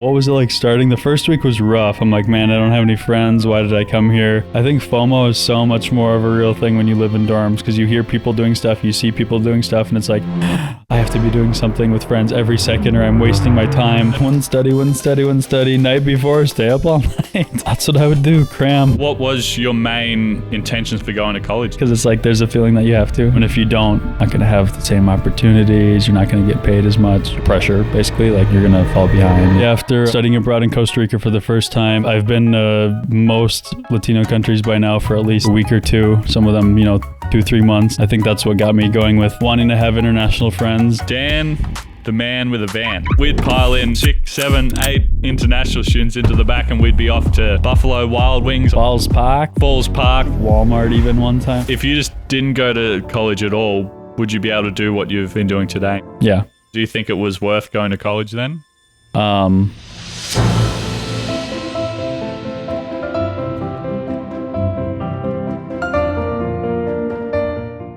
What was it like starting? The first week was rough. I'm like, man, I don't have any friends. Why did I come here? I think FOMO is so much more of a real thing when you live in dorms because you hear people doing stuff, you see people doing stuff, and it's like, I have to be doing something with friends every second or I'm wasting my time. Wouldn't study. Night before, stay up all night. That's what I would do, cram. What was your main intentions for going to college? Because it's like there's a feeling that you have to. And if you don't, you're not going to have the same opportunities. You're not going to get paid as much. Pressure, basically, like you're going to fall behind. Yeah, after studying abroad in Costa Rica for the first time, I've been to most Latino countries by now for at least a week or two. Some of them, 2-3 months. I think that's what got me going with wanting to have international friends. Dan, the man with a van. We'd pile in 6, 7, 8 international students into the back and we'd be off to Buffalo Wild Wings. Falls Park. Walmart even one time. If you just didn't go to college at all, would you be able to do what you've been doing today? Yeah. Do you think it was worth going to college then?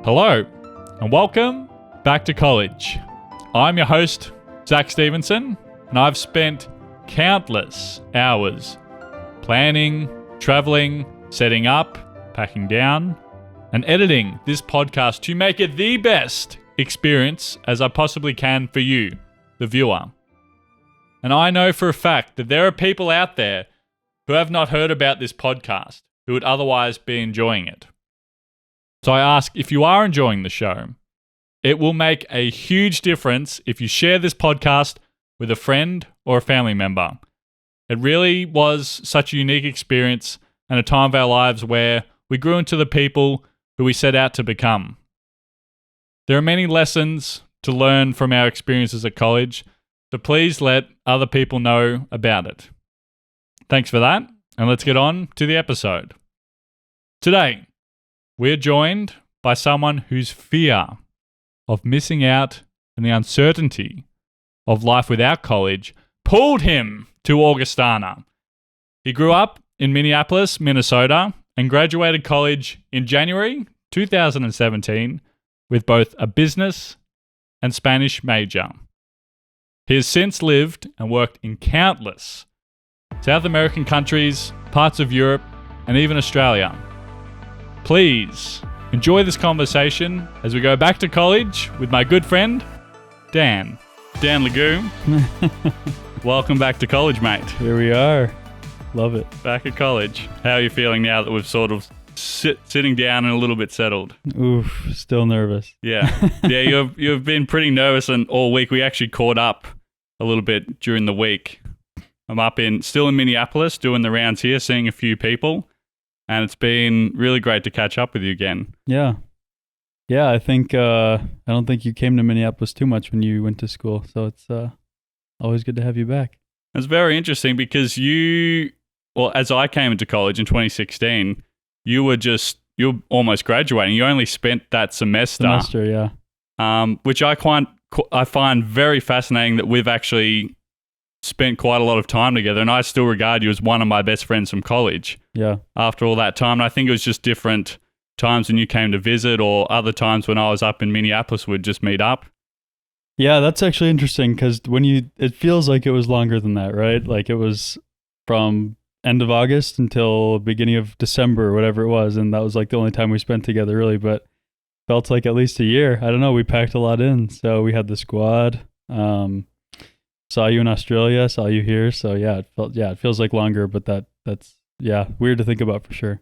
Hello, and welcome back to college. I'm your host, Zach Stevenson, and I've spent countless hours planning, traveling, setting up, packing down, and editing this podcast to make it the best experience as I possibly can for you, the viewer. And I know for a fact that there are people out there who have not heard about this podcast who would otherwise be enjoying it. So I ask, if you are enjoying the show, it will make a huge difference if you share this podcast with a friend or a family member. It really was such a unique experience and a time of our lives where we grew into the people who we set out to become. There are many lessons to learn from our experiences at college, so please let other people know about it. Thanks for that, and let's get on to the episode. Today, we're joined by someone whose fear of missing out and the uncertainty of life without college pulled him to Augustana. He grew up in Minneapolis, Minnesota, and graduated college in January 2017 with both a business and Spanish major. He has since lived and worked in countless South American countries, parts of Europe, and even Australia. Please enjoy this conversation as we go back to college with my good friend, Dan. Dan Lague. Welcome back to college, mate. Here we are. Love it. Back at college. How are you feeling now that we've sort of sitting down and a little bit settled? Oof, still nervous. Yeah. Yeah, you've been pretty nervous and all week. We actually caught up a little bit during the week. I'm still in Minneapolis doing the rounds here, seeing a few people. And it's been really great to catch up with you again. Yeah. Yeah, I think, I don't think you came to Minneapolis too much when you went to school. So it's always good to have you back. It's very interesting because as I came into college in 2016, you're almost graduating. You only spent that semester. Yeah. Which I find very fascinating that we've actually spent quite a lot of time together, and I still regard you as one of my best friends from college. Yeah. After all that time, and I think it was just different times when you came to visit, or other times when I was up in Minneapolis, we'd just meet up. Yeah, that's actually interesting because it feels like it was longer than that, right? Like it was from end of August until beginning of December or whatever it was, and that was like the only time we spent together, really. But felt like at least a year. I don't know. We packed a lot in, so we had the squad. Saw you in Australia, saw you here. So it feels like longer, but that's weird to think about for sure.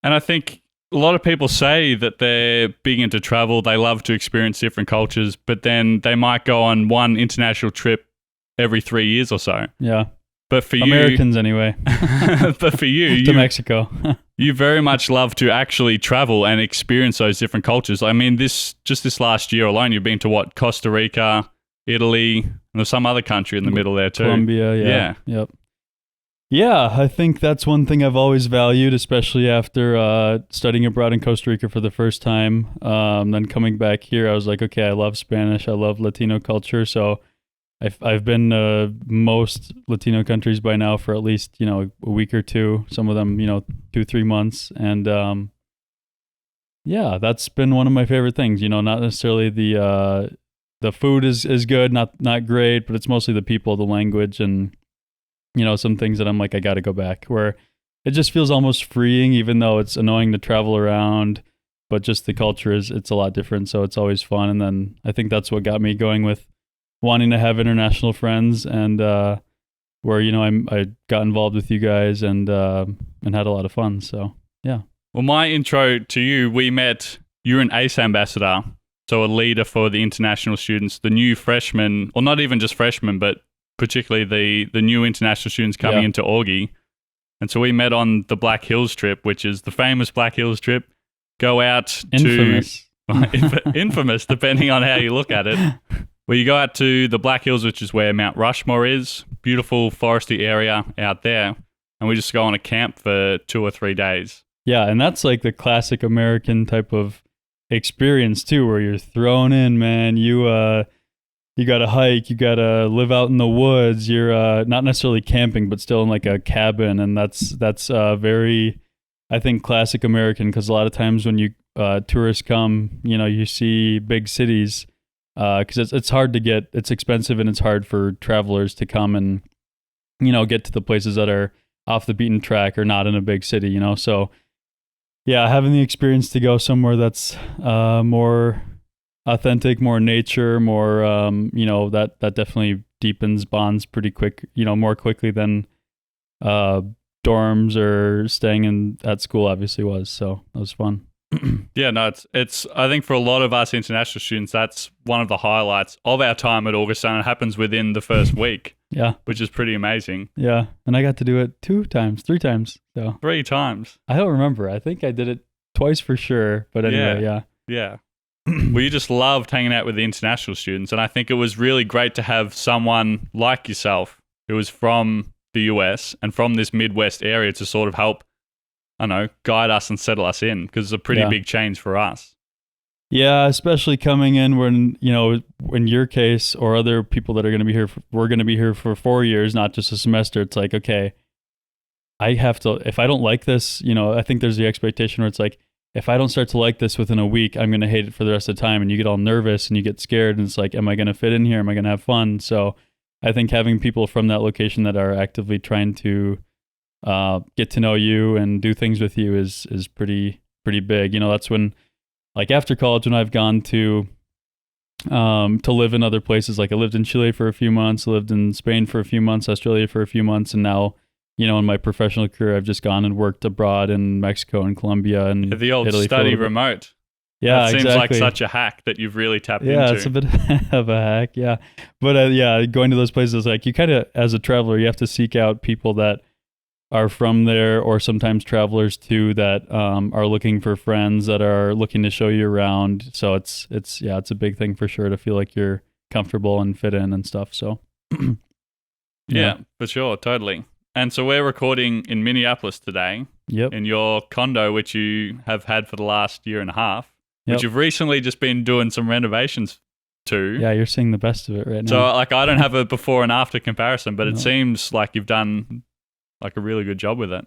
And I think a lot of people say that they're big into travel, they love to experience different cultures, but then they might go on one international trip every 3 years or so. Yeah. But for Americans anyway. But for you, to Mexico. You very much love to actually travel and experience those different cultures. I mean, this last year alone, you've been to what? Costa Rica, Italy, and there's some other country in the middle there too. Colombia, yeah. Yep. Yeah, I think that's one thing I've always valued, especially after studying abroad in Costa Rica for the first time. Then coming back here, I was like, okay, I love Spanish. I love Latino culture. So I've been to most Latino countries by now for at least, a week or two. Some of them, 2-3 months. And that's been one of my favorite things. Not necessarily the food is good, not great, but it's mostly the people, the language, and some things that I'm like, I got to go back, where it just feels almost freeing, even though it's annoying to travel around, but just the culture it's a lot different. So it's always fun. And then I think that's what got me going with wanting to have international friends, and where, I got involved with you guys and had a lot of fun. So yeah. Well, my intro to you, you're an ACE ambassador, so a leader for the international students, the new freshmen, or not even just freshmen, but particularly the new international students coming into Augie. And so we met on the Black Hills trip, which is the famous Black Hills trip. Go out Infamous. Infamous, depending on how you look at it. Where you go out to the Black Hills, which is where Mount Rushmore is, beautiful foresty area out there. And we just go on a camp for 2 or 3 days. Yeah, and that's like the classic American type of experience too, where you're thrown in, man. You got to hike, you got to live out in the woods. You're not necessarily camping, but still in like a cabin. And that's very, I think, classic American, because a lot of times when tourists come, you see big cities, because it's hard to get, it's expensive, and it's hard for travelers to come and, get to the places that are off the beaten track or not in a big city, So yeah, having the experience to go somewhere that's more authentic, more nature, more, that definitely deepens bonds pretty quick, more quickly than dorms or staying at school obviously was. So that was fun. Yeah, no, it's I think for a lot of us international students, that's one of the highlights of our time at Augustana. It happens within the first week. Yeah. Which is pretty amazing. Yeah. And I got to do it 3 times. So 3 times. I don't remember. I think I did it twice for sure. But anyway, yeah. Yeah. Well, you just loved hanging out with the international students. And I think it was really great to have someone like yourself who was from the US and from this Midwest area to sort of help, guide us and settle us in, because it's a pretty big change for us. Yeah, especially coming in when, in your case or other people that are going to be here, we're going to be here for 4 years, not just a semester. It's like, okay, I have to, if I don't like this, I think there's the expectation where it's like, if I don't start to like this within a week, I'm going to hate it for the rest of the time. And you get all nervous and you get scared, and it's like, am I going to fit in here? Am I going to have fun? So I think having people from that location that are actively trying to get to know you and do things with you is pretty big. That's when, like after college, when I've gone to live in other places, like I lived in Chile for a few months, lived in Spain for a few months, Australia for a few months, and now, in my professional career, I've just gone and worked abroad in Mexico and Colombia and the old Italy study remote. Yeah, that seems exactly. like such a hack that you've really tapped into. Yeah, it's a bit of a hack, yeah. But going to those places, like you kind of, as a traveler, you have to seek out people that are from there, or sometimes travelers too that are looking for friends that are looking to show you around. So it's a big thing for sure to feel like you're comfortable and fit in and stuff. So yeah, for sure, totally. And so we're recording in Minneapolis today. Yep. In your condo, which you have had for the last year and a half, which you've recently just been doing some renovations to. Yeah, you're seeing the best of it right now. So I don't have a before and after comparison, but it seems like you've done like a really good job with it.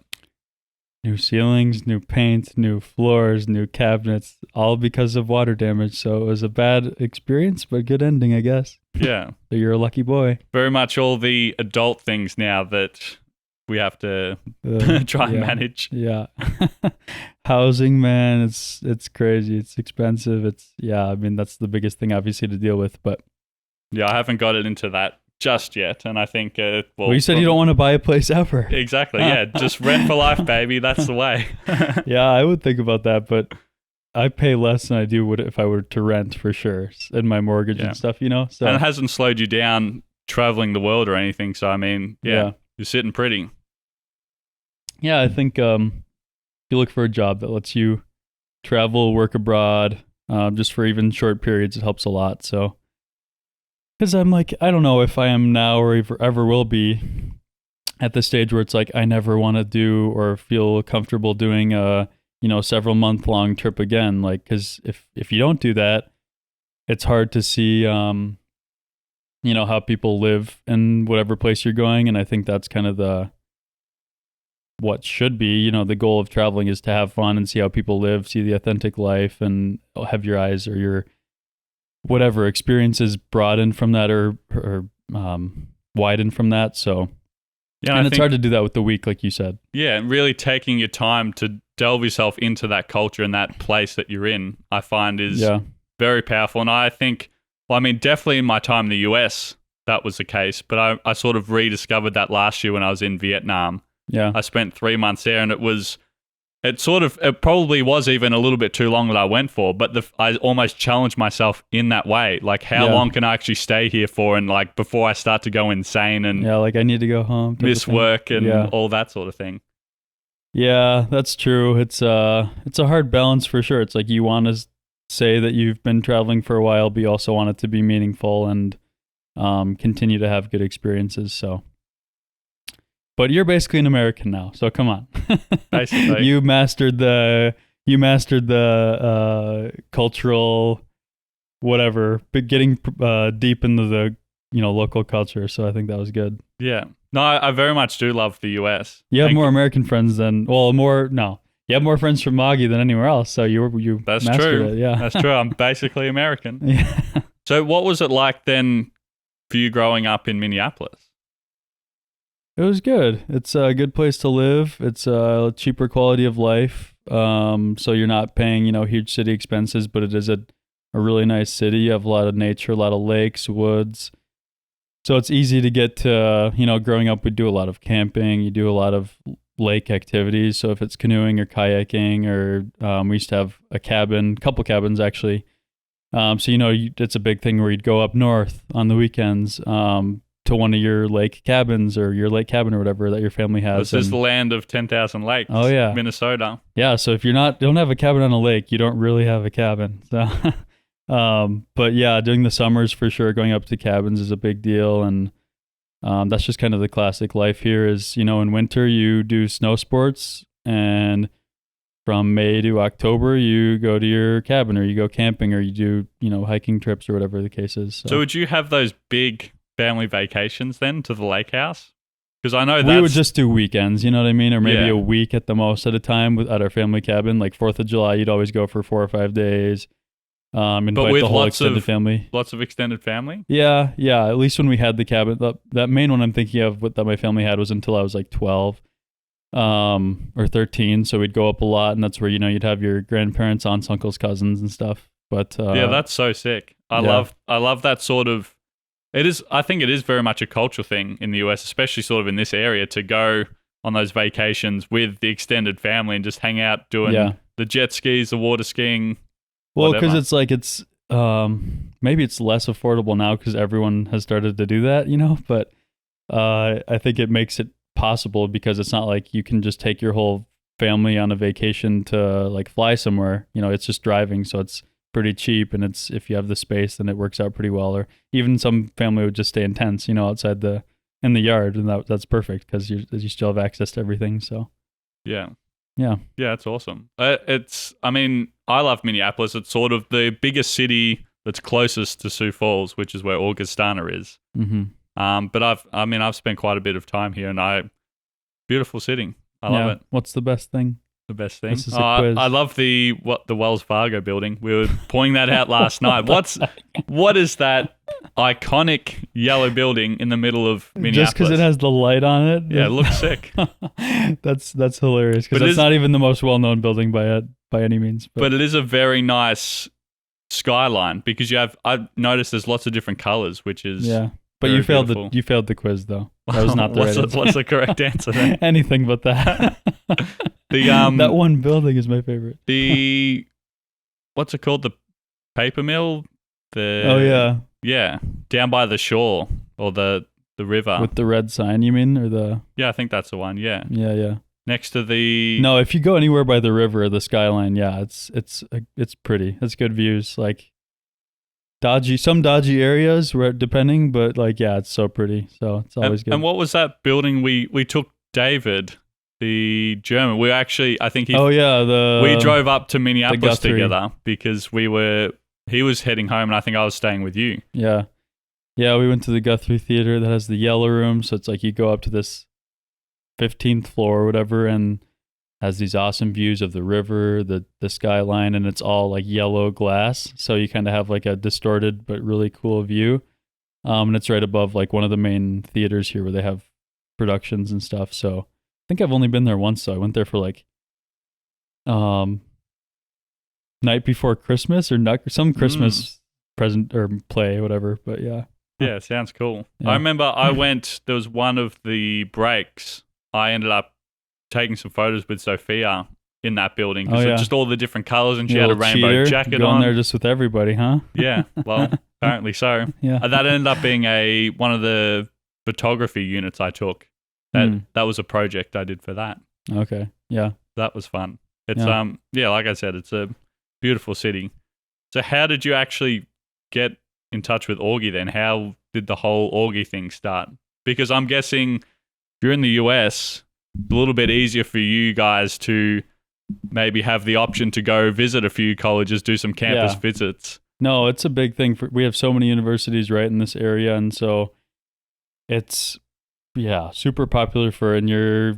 New ceilings, new paint, new floors, new cabinets, all because of water damage. So it was a bad experience, but good ending, I guess. Yeah. So you're a lucky boy. Very much all the adult things now that we have to try and manage. Yeah. Housing, man, it's crazy. It's expensive. That's the biggest thing obviously to deal with, but yeah, I haven't got it into that just yet, and I think well, you said you don't want to buy a place ever. Exactly. Yeah, just rent for life, baby. That's the way. Yeah, I would think about that, but I pay less than I do if I were to rent for sure, and my mortgage and stuff, So and it hasn't slowed you down traveling the world or anything. So I mean, you're sitting pretty. Yeah, I think if you look for a job that lets you travel, work abroad, just for even short periods, it helps a lot. So, because I'm like, I don't know if I am now or ever will be at the stage where it's like I never want to do or feel comfortable doing a several month long trip again. Like, because if you don't do that, it's hard to see how people live in whatever place you're going, and I think that's kind of what should be, the goal of traveling is to have fun and see how people live, see the authentic life, and have your eyes or your whatever experiences broaden from that or widen from that. So Yeah, And I it's think, hard to do that with the week, like you said. yeah, and really taking your time to delve yourself into that culture and that place that you're in, I find is Yeah. very powerful. And I think, well, I mean, definitely in my time in the US, that was the case. But I sort of rediscovered that last year when I was in Vietnam. Yeah. I spent 3 months there, and it probably was even a little bit too long that I went for, but I almost challenged myself in that way. Like, how Yeah. long can I actually stay here for? And like, before I start to go insane and Yeah, like I need to go home. type of miss thing. work and Yeah. all that sort of thing. Yeah, that's true. It's a hard balance for sure. It's like you want to say that you've been traveling for a while, but you also want it to be meaningful and continue to have good experiences. So, but you're basically an American now, so come on. Basically. you mastered the cultural whatever, but getting deep into the local culture. So I think that was good. Yeah. No, I very much do love the US. You have And more American friends than you have more friends from Augie than anywhere else. So you That's mastered true. it. Yeah, That's true. I'm basically American. yeah. So what was it like then for you growing up in Minneapolis? It was good. It's a good place to live. It's a cheaper quality of life. So you're not paying huge city expenses, but it is a really nice city. You have a lot of nature, a lot of lakes, woods. So it's easy to get to, growing up, we do a lot of camping. You do a lot of lake activities. So if it's canoeing or kayaking or we used to have a couple cabins actually. So, it's a big thing where you'd go up north on the weekends to one of your lake cabins or your lake cabin or whatever that your family has. This is the land of 10,000 lakes. Oh, yeah. Minnesota. Yeah. So if don't have a cabin on a lake, you don't really have a cabin. So but yeah, during the summers for sure, going up to cabins is a big deal. And that's just kind of the classic life here is, in winter you do snow sports, and from May to October you go to your cabin or you go camping or you do, hiking trips or whatever the case is. So would you have those big family vacations then to the lake house? Because I know we would just do weekends, you know what I mean? Or maybe Yeah. a week at the most at a time at our family cabin. Like 4th of July, you'd always go for 4 or 5 days. Invite with the whole lots extended of- family. lots of extended family. Yeah. At least when we had the cabin, that main one I'm thinking of that my family had was until I was like 12, or 13. So we'd go up a lot, and that's where you'd have your grandparents, aunts, uncles, cousins, and stuff. But Yeah, that's so sick. I yeah. love that sort of. It is. I think it is very much a cultural thing in the US, especially sort of in this area, to go on those vacations with the extended family and just hang out doing the jet skis, the water skiing. Well, because whatever. it's like maybe it's less affordable now because everyone has started to do that, But I think it makes it possible because it's not like you can just take your whole family on a vacation to like fly somewhere. It's just driving, so it's pretty cheap, and it's if you have the space, then it works out pretty well. Or even some family would just stay in tents, outside in the yard, and that's perfect because you still have access to everything. So Yeah. yeah, It's awesome. I mean, I love Minneapolis. It's sort of the biggest city that's closest to Sioux Falls, which is where Augustana is. mm-hmm. But I've spent quite a bit of time here, and beautiful city. I love it. What's the best thing? The best thing. This is a quiz. I love the Wells Fargo building. We were pointing that out last night. What is that iconic yellow building in the middle of Minneapolis? Just because it has the light on it. Yeah, it looks sick. That's hilarious because But it's not even the most well-known building by any means. But it is a very nice skyline because I've noticed there's lots of different colors, which is yeah. But very you failed beautiful. you failed the quiz though. That was not the right answer. What's the correct answer then? Anything but that. The that one building is my favorite. the what's it called? The paper mill? Yeah, down by the shore or the river. With the red sign, you mean, or the? Yeah, I think that's the one. Yeah. Yeah. Next to the No, if you go anywhere by the river or the skyline, yeah, it's pretty. It's good views. Like some dodgy areas where depending, but like yeah, it's so pretty. So it's always good. And what was that building we took David, the German? We actually, I think he. Oh yeah, we drove up to Minneapolis Guthrie. together because he was heading home and I think I was staying with you. Yeah. Yeah, we went to the Guthrie Theater that has the yellow room. So it's like you go up to this 15th floor or whatever and has these awesome views of the river, the skyline, and it's all like yellow glass. So you kind of have like a distorted but really cool view. And it's right above like one of the main theaters here where they have productions and stuff. So I think I've only been there once. So I went there for like night before Christmas or some Christmas present or play, whatever. But yeah. Yeah, sounds cool. Yeah. I remember I went, there was one of the breaks, I ended up taking some photos with Sophia in that building because of just all the different colors, and she had a rainbow jacket going on. There just with everybody, huh? Yeah, well, apparently so. Yeah. That ended up being one of the photography units I took. That was a project I did for that. Okay. Yeah. That was fun. It's like I said, it's a beautiful city. So how did you actually get in touch with Augie then? How did the whole Augie thing start? Because I'm guessing if you're in the US, it's a little bit easier for you guys to maybe have the option to go visit a few colleges, do some campus visits. No, it's a big thing. We have so many universities right in this area, and so it's super popular for in your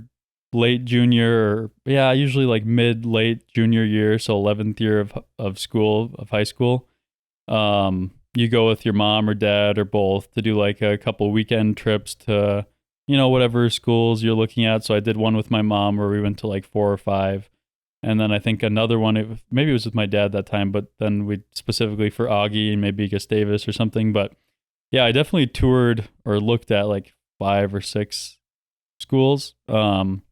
late junior or usually like late junior year, so 11th year of high school. You go with your mom or dad or both to do like a couple weekend trips to, whatever schools you're looking at. So I did one with my mom where we went to like 4 or 5. And then I think another one, maybe it was with my dad that time, but then we specifically for Augie and maybe Gustavus or something. But yeah, I definitely toured or looked at like 5 or 6 schools in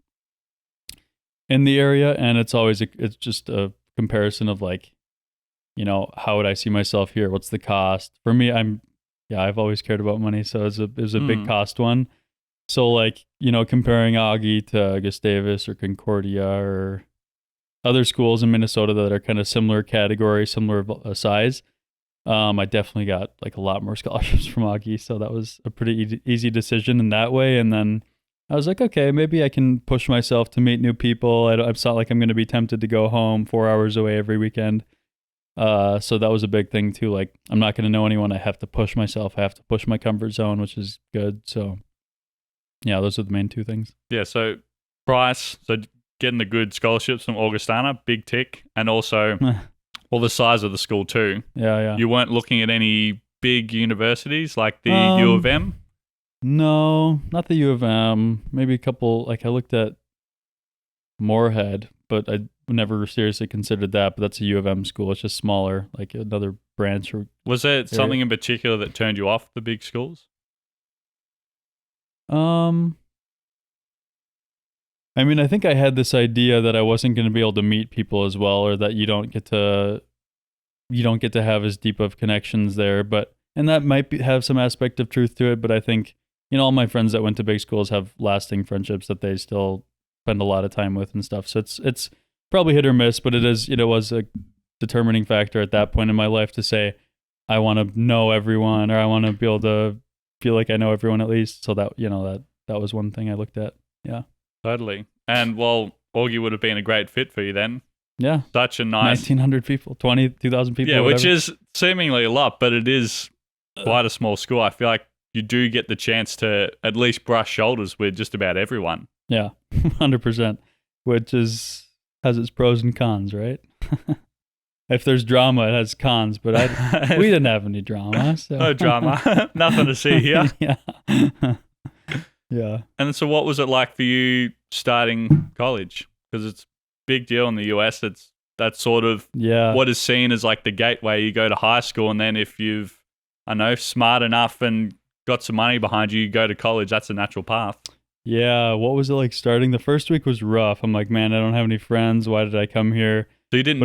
the area. And it's always, it's just a comparison of like, how would I see myself here? What's the cost? For me, I've always cared about money. So it was a big cost one. So like, comparing Augie to Gustavus or Concordia or other schools in Minnesota that are kind of similar category, similar size, I definitely got like a lot more scholarships from Augie. So that was a pretty easy decision in that way. And then I was like, okay, maybe I can push myself to meet new people. It's not like I'm going to be tempted to go home 4 hours away every weekend. So that was a big thing too. Like, I'm not going to know anyone. I have to push myself. I have to push my comfort zone, which is good. So yeah, those are the main 2 things. Yeah. So price, so getting the good scholarships from Augustana, big tick. And also the size of the school too. Yeah. You weren't looking at any big universities like the U of M? No, not the U of M. Maybe a couple, like I looked at Moorhead, but I never seriously considered that. But that's a U of M school. It's just smaller, like another branch. Was there something in particular that turned you off the big schools? I mean, I think I had this idea that I wasn't going to be able to meet people as well, or that you don't get to have as deep of connections there. And that might have some aspect of truth to it. But I think, all my friends that went to big schools have lasting friendships that they still spend a lot of time with and stuff. So it's probably hit or miss, but it was a determining factor at that point in my life to say, I want to know everyone, or I want to be able to feel like I know everyone at least. So that, that was one thing I looked at. Yeah. Totally. And Augie would have been a great fit for you then. Yeah. Such a nice 1,900 people, 2,000 people. Yeah, which is seemingly a lot, but it is quite a small school. I feel like you do get the chance to at least brush shoulders with just about everyone. Yeah, 100%, which has its pros and cons, right? If there's drama, it has cons, but we didn't have any drama. So. No drama. Nothing to see here. Yeah. Yeah. And so what was it like for you starting college? Because it's a big deal in the US. That's sort of what is seen as like the gateway. You go to high school, and then if you've, smart enough and got some money behind you, you go to college. That's a natural path. Yeah. What was it like starting? The first week was rough. I'm like, man, I don't have any friends. Why did I come here? So you didn't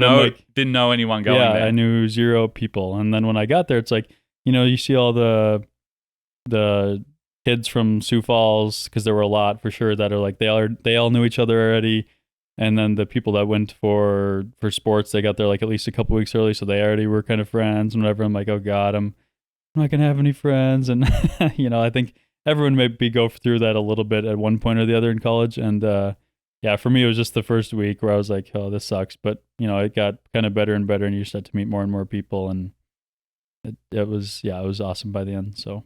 know anyone going there? Yeah, I knew 0 people. And then when I got there, it's like, you see all the kids from Sioux Falls, because there were a lot for sure that are like, they all knew each other already. And then the people that went for sports, they got there like at least a couple weeks early, so they already were kind of friends and whatever. I'm like, oh God, I'm not gonna have any friends. And I think everyone maybe go through that a little bit at one point or the other in college. And for me, it was just the first week where I was like, oh, this sucks. But it got kind of better and better, and you start to meet more and more people, and it was awesome by the end. So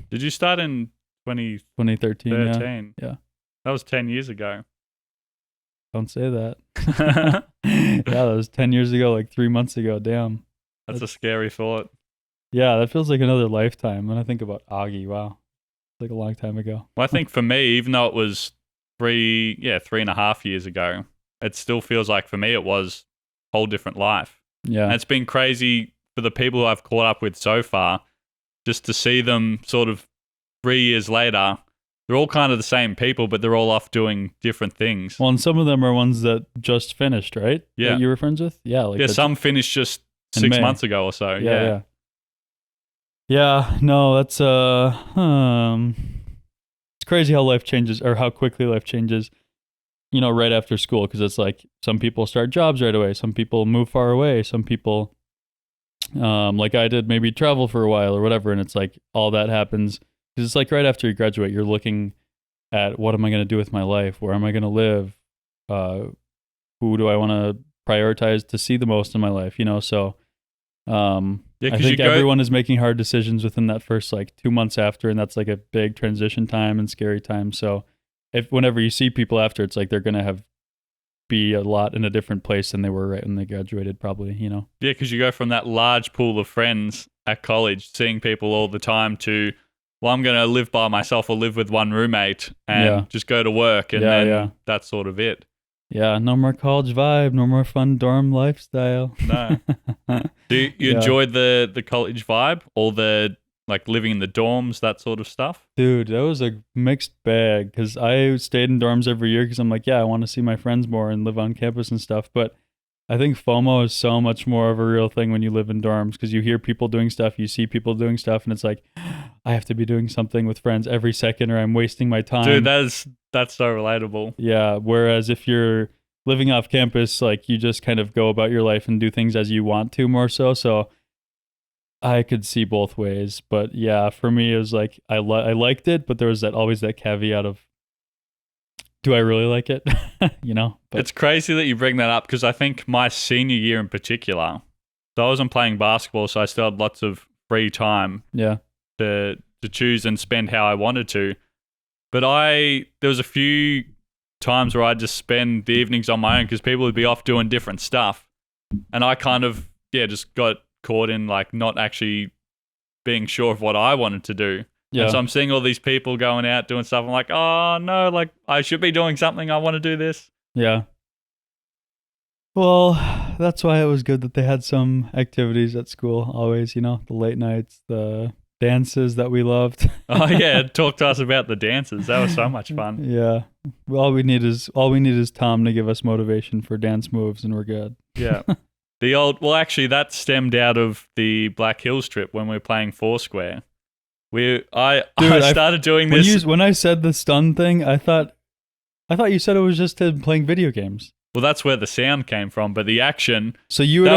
did you start in 2013? Yeah. That was 10 years ago. Don't say that. Yeah, that was 10 years ago, like 3 months ago. Damn. That's a scary thought. Yeah, that feels like another lifetime. When I think about Augie, wow. like a long time ago. Well, I think for me, even though it was 3.5 years ago, it still feels like for me it was a whole different life. Yeah. And it's been crazy for the people who I've caught up with so far, just to see them sort of 3 years later. They're all kind of the same people, but they're all off doing different things. Well, and some of them are ones that just finished, right? Yeah. That you were friends with? Yeah. Like Some finished just in 6 May. months ago or so. Yeah. No, that's it's crazy how life changes, or how quickly life changes, right after school, because it's like some people start jobs right away, some people move far away, some people like I did, maybe travel for a while or whatever, and it's like all that happens because it's like right after you graduate, you're looking at what am I going to do with my life? Where am I going to live? Who do I want to prioritize to see the most in my life? So I think everyone is making hard decisions within that first like 2 months after, and that's like a big transition time and scary time. So whenever you see people after, it's like they're going to be a lot in a different place than they were right when they graduated, probably, Yeah, because you go from that large pool of friends at college, seeing people all the time, to, well, I'm going to live by myself or live with one roommate and just go to work, and then that's sort of it. Yeah, no more college vibe, no more fun dorm lifestyle. No. Do you enjoyed the college vibe? All the, like, living in the dorms, that sort of stuff? Dude, that was a mixed bag, because I stayed in dorms every year because I'm like, I want to see my friends more and live on campus and stuff. But I think FOMO is so much more of a real thing when you live in dorms, because you hear people doing stuff, you see people doing stuff, and it's like, I have to be doing something with friends every second or I'm wasting my time. Dude, that's so relatable. Yeah, whereas if you're living off campus, like you just kind of go about your life and do things as you want to more so. So I could see both ways. But yeah, for me, it was like I liked it, but there was always that caveat of, do I really like it? But it's crazy that you bring that up, because I think my senior year in particular, so I wasn't playing basketball, so I still had lots of free time to choose and spend how I wanted to. But there was a few times where I'd just spend the evenings on my own because people would be off doing different stuff. And I kind of, just got caught in like not actually being sure of what I wanted to do. Yeah. And so I'm seeing all these people going out doing stuff. I'm like, oh no, like I should be doing something. I want to do this. Yeah. Well, that's why it was good that they had some activities at school always, the late nights, the dances that we loved. Oh yeah, talk to us about the dances. That was so much fun. Yeah. All we need is Tom to give us motivation for dance moves, and we're good. Yeah. Actually that stemmed out of the Black Hills trip when we were playing Foursquare. I started doing this. When I said the stun thing, I thought you said it was just him playing video games. Well, that's where the sound came from, but the action. So you would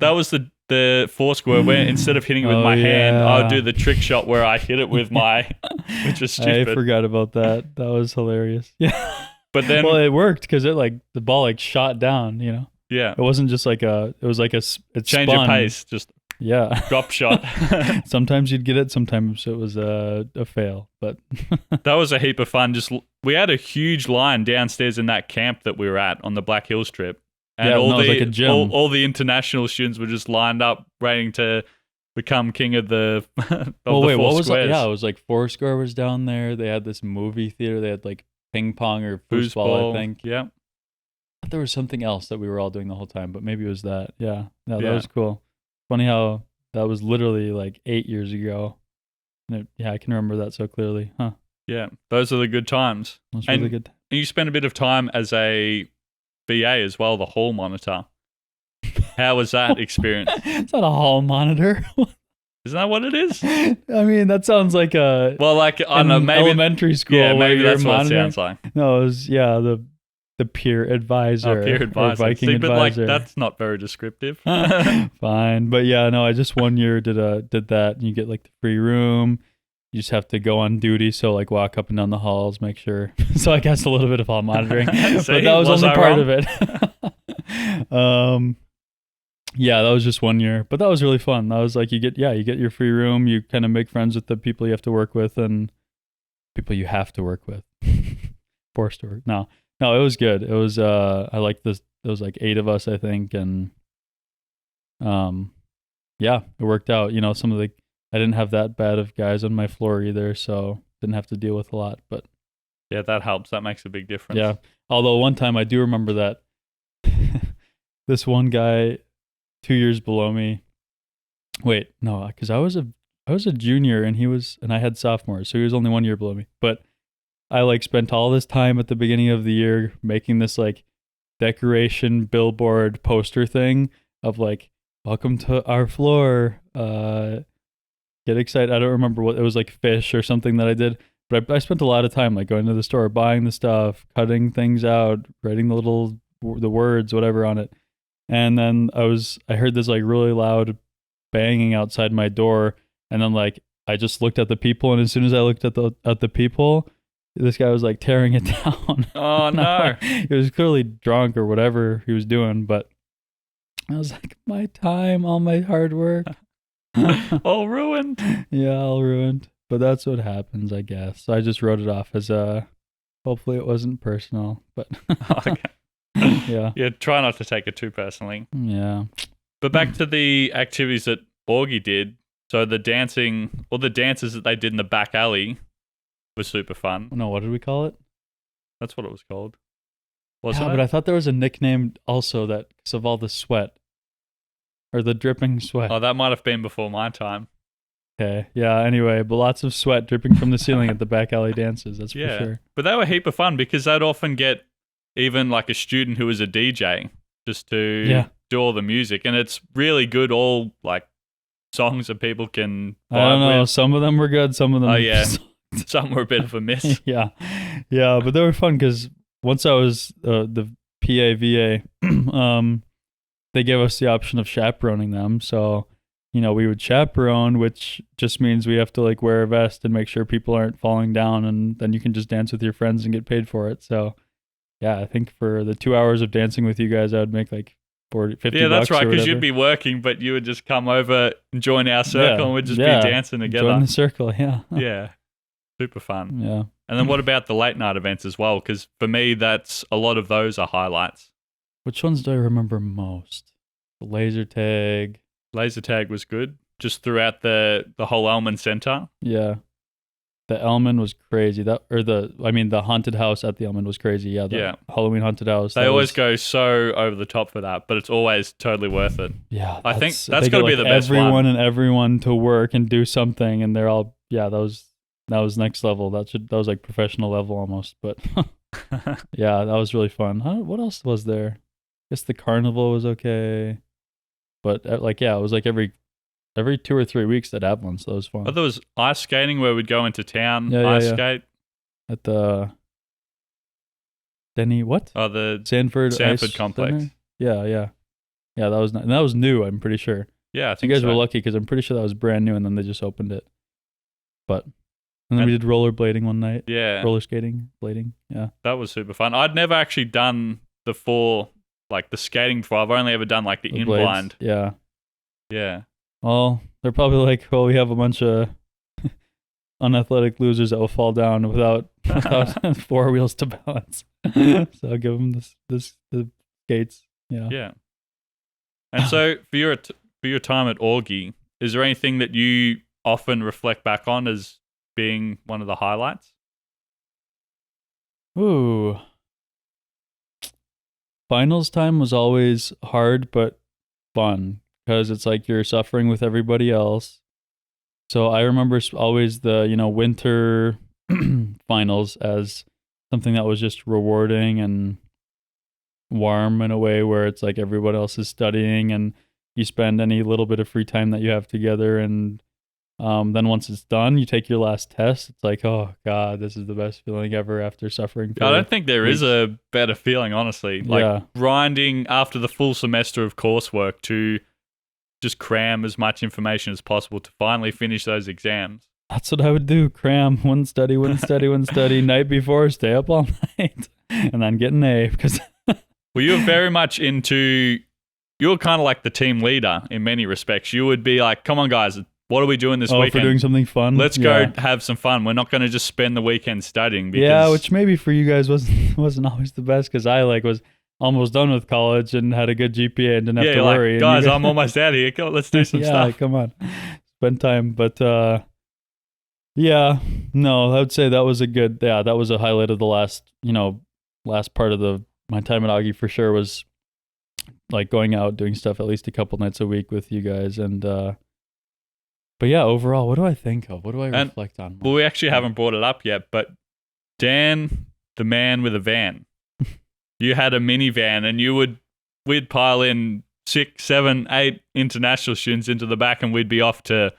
that was the Foursquare where instead of hitting it with my hand, I would do the trick shot where I hit it with my, which was stupid. I forgot about that. That was hilarious. Yeah. But then, well, it worked because the ball shot down. Yeah. It wasn't just it was like it change spun. Of pace, just drop shot. Sometimes you'd get it, sometimes it was a fail. But that was a heap of fun. We had a huge line downstairs in that camp that we were at on the Black Hills trip. And it was like a gym. All the international students were just lined up waiting to become king of the what was it? Yeah, it was like Foursquare was down there. They had this movie theater. They had like ping pong or foosball, I think. Yeah. But there was something else that we were all doing the whole time, but maybe it was that. Yeah. No, that was cool. Funny how that was literally like 8 years ago. And I can remember that so clearly. Huh. Yeah. Those are the good times. That's really good. And you spent a bit of time as a BA as well, the hall monitor. How was that experience? It's not a hall monitor. Isn't that what it is? I mean, that sounds like I don't know, maybe elementary school. Yeah, maybe that's what it sounds like. No, it was the peer advisor. Peer advisor. Viking advisor. But that's not very descriptive. Fine, but no, I just 1 year did that, and you get like the free room. You just have to go on duty, so like walk up and down the halls, make sure. So I guess a little bit of hall monitoring, but that was only part of it. That was just 1 year, but that was really fun. That was like you get your free room. You kind of make friends with the people you have to work with and people you have to work with. Forced to work. No, it was good. It was I liked this. There was like 8 of us, I think, and it worked out. I didn't have that bad of guys on my floor either, so didn't have to deal with a lot. But Yeah, that helps. That makes a big difference. yeah, although one time I do remember that this one guy 2 years below me. Wait, no, because I was a junior and I had sophomores, so he was only 1 year below me. But I like spent all this time at the beginning of the year making this like decoration billboard poster thing of like, welcome to our floor. Get excited. I don't remember what it was, like fish or something that I did. But I spent a lot of time like going to the store, buying the stuff, cutting things out, writing the words, whatever on it. And then I heard this like really loud banging outside my door. And then like, I just looked at the people. And as soon as I looked at the people, this guy was like tearing it down. Oh no. He was clearly drunk or whatever he was doing. But I was like, my time, all my hard work. All ruined. Yeah, all ruined. But that's what happens, I guess. So I just wrote it off as hopefully it wasn't personal. But Okay. yeah. Yeah, try not to take it too personally. Yeah. But back to the activities that Augie did. So the dancing, or the dances that they did in the back alley was super fun. No, what did we call it? That's what it was called. Wasn't Yeah, it? but I thought there was a nickname also that because of all the sweat. Or the dripping sweat. Oh, that might have been before my time. Okay. Yeah, anyway, but lots of sweat dripping from the ceiling at the back alley dances, that's for sure. But they were a heap of fun because they'd often get even like a student who was a DJ just to do all the music. And it's really good, all like songs that people can vibe I don't know. with. Some of them were good, some of them Some were a bit of a miss. Yeah, but they were fun because once I was the PAVA, they gave us the option of chaperoning them. So, we would chaperone, which just means we have to like wear a vest and make sure people aren't falling down, and then you can just dance with your friends and get paid for it. So, yeah, I think for the 2 hours of dancing with you guys, I would make like 40, 50 Yeah, that's bucks right, or because whatever. you'd be working, but you would just come over and join our circle and we'd just be dancing together. Join the circle, yeah. Yeah, super fun. Yeah. And then what about the late night events as well? Because for me, that's a lot of those are highlights. Which ones do I remember most? The laser tag. Laser tag was good, just throughout the whole Elman Center. Yeah. The Elman was crazy. The haunted house at the Elman was crazy. Yeah. The Halloween haunted house. They always go so over the top for that, but it's always totally worth it. Yeah. I think that's got to be the best one. Everyone to work and do something, and they're all, that was next level. That was like professional level almost, but yeah, that was really fun. What else was there? I guess the carnival was okay. But it was like every 2 or 3 weeks they'd have one, so that was fun. But there was ice skating where we'd go into town, skate. At the Denny, what? Oh, the Sanford complex. Center? Yeah, that was new, I'm pretty sure. Yeah, I So think you guys were lucky because I'm pretty sure that was brand new, and then they just opened it. And then we did rollerblading one night. Yeah. Roller skating, blading. Yeah. That was super fun. I'd never actually done the skating before. I've only ever done like the inline. Yeah. Yeah. Well, they're probably like, we have a bunch of unathletic losers that will fall down without 4 wheels to balance. So I'll give them the skates. Yeah. Yeah. And so for your time at Augie, is there anything that you often reflect back on as being one of the highlights? Ooh. Finals time was always hard but fun because it's like you're suffering with everybody else. So I remember always the, winter finals as something that was just rewarding and warm in a way where it's like everyone else is studying and you spend any little bit of free time that you have together, and then once it's done, you take your last test. It's like, oh God, this is the best feeling ever after suffering for I don't think there weeks. is a better feeling, honestly. Grinding after the full semester of coursework to just cram as much information as possible to finally finish those exams. That's what I would do. Cram, wouldn't study. Night before, stay up all night, and then get an A. Because well, you're very much you're kind of like the team leader in many respects. You would be like, come on, guys, what are we doing this weekend? If we're doing something fun, let's go have some fun. We're not going to just spend the weekend studying. Because which maybe for you guys wasn't always the best because I was almost done with college and had a good GPA and didn't have to worry. Guys, I'm almost out of here. Let's do some stuff. Come on, spend time. But Yeah, no, I would say that was that was a highlight of the last part of my time at Augie for sure was like going out, doing stuff at least a couple nights a week with you guys. And, but yeah, overall, what do I think of? What do I reflect on? Well, we actually haven't brought it up yet, but Dan, the man with a van, you had a minivan and we'd pile in 6, 7, 8 international students into the back and we'd be off to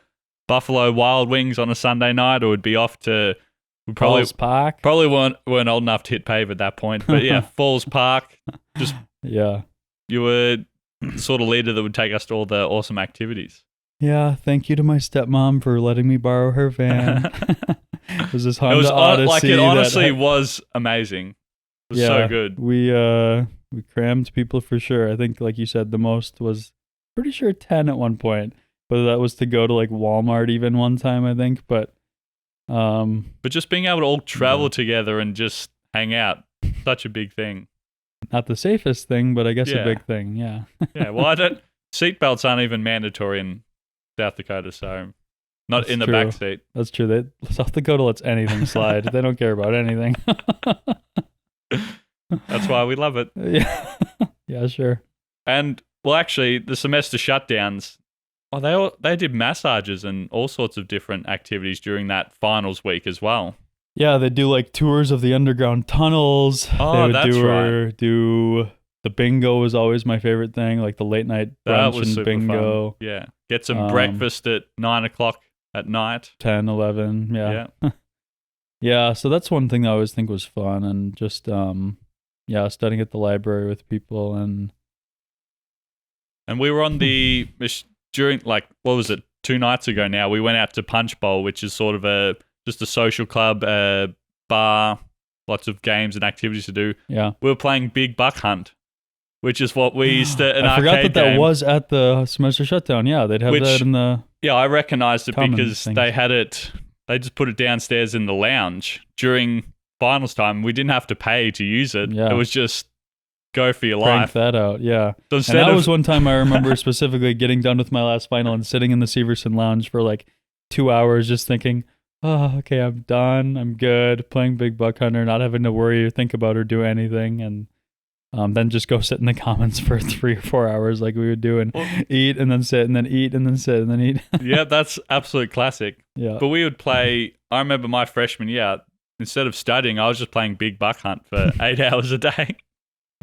Buffalo Wild Wings on a Sunday night, or we'd be off to Falls Park. Probably weren't old enough to hit pave at that point, but yeah, Falls Park. Just yeah, you were the sort of leader that would take us to all the awesome activities. Yeah, thank you to my stepmom for letting me borrow her van. It was this Honda Odyssey. It honestly was amazing. It was so good. We crammed people for sure. I think, like you said, the most was pretty sure 10 at one point. But that was to go to like Walmart even one time, I think. But just being able to all travel together and just hang out, such a big thing. Not the safest thing, but I guess a big thing. Yeah. Yeah. Well, seatbelts aren't even mandatory in South Dakota, so not That's in the true. back seat. That's true. South Dakota lets anything slide. They don't care about anything. That's why we love it. Yeah. Yeah, sure. And well, actually, the semester shutdowns. Oh, they did massages and all sorts of different activities during that finals week as well. Yeah, they do like tours of the underground tunnels. Oh, that's right. Do the bingo was always my favorite thing, like the late night brunch and bingo. Fun. Yeah, get some breakfast at 9:00 at night. 10, 11, yeah. Yeah, so that's one thing that I always think was fun, and just studying at the library with people and we were on the during like what was it 2 nights ago now we went out to Punch Bowl, which is sort of just a social club, bar, lots of games and activities to do. Yeah, we were playing Big Buck Hunt, which is what we used to I forgot that was at the semester shutdown. Yeah, they'd have that in the I recognized it because they had it. They just put it downstairs in the lounge during finals time. We didn't have to pay to use it. Yeah. It was just go for your life. Crank that out, yeah. So and that was one time I remember specifically getting done with my last final and sitting in the Severson lounge for like 2 hours just thinking, oh, okay, I'm done. I'm good. Playing Big Buck Hunter, not having to worry or think about or do anything. And then just go sit in the commons for 3 or 4 hours like we would do and eat and then sit and then eat and then sit and then eat. Yeah, that's absolute classic. Yeah. But we would play, I remember my freshman year, instead of studying, I was just playing Big Buck Hunt for 8 hours a day.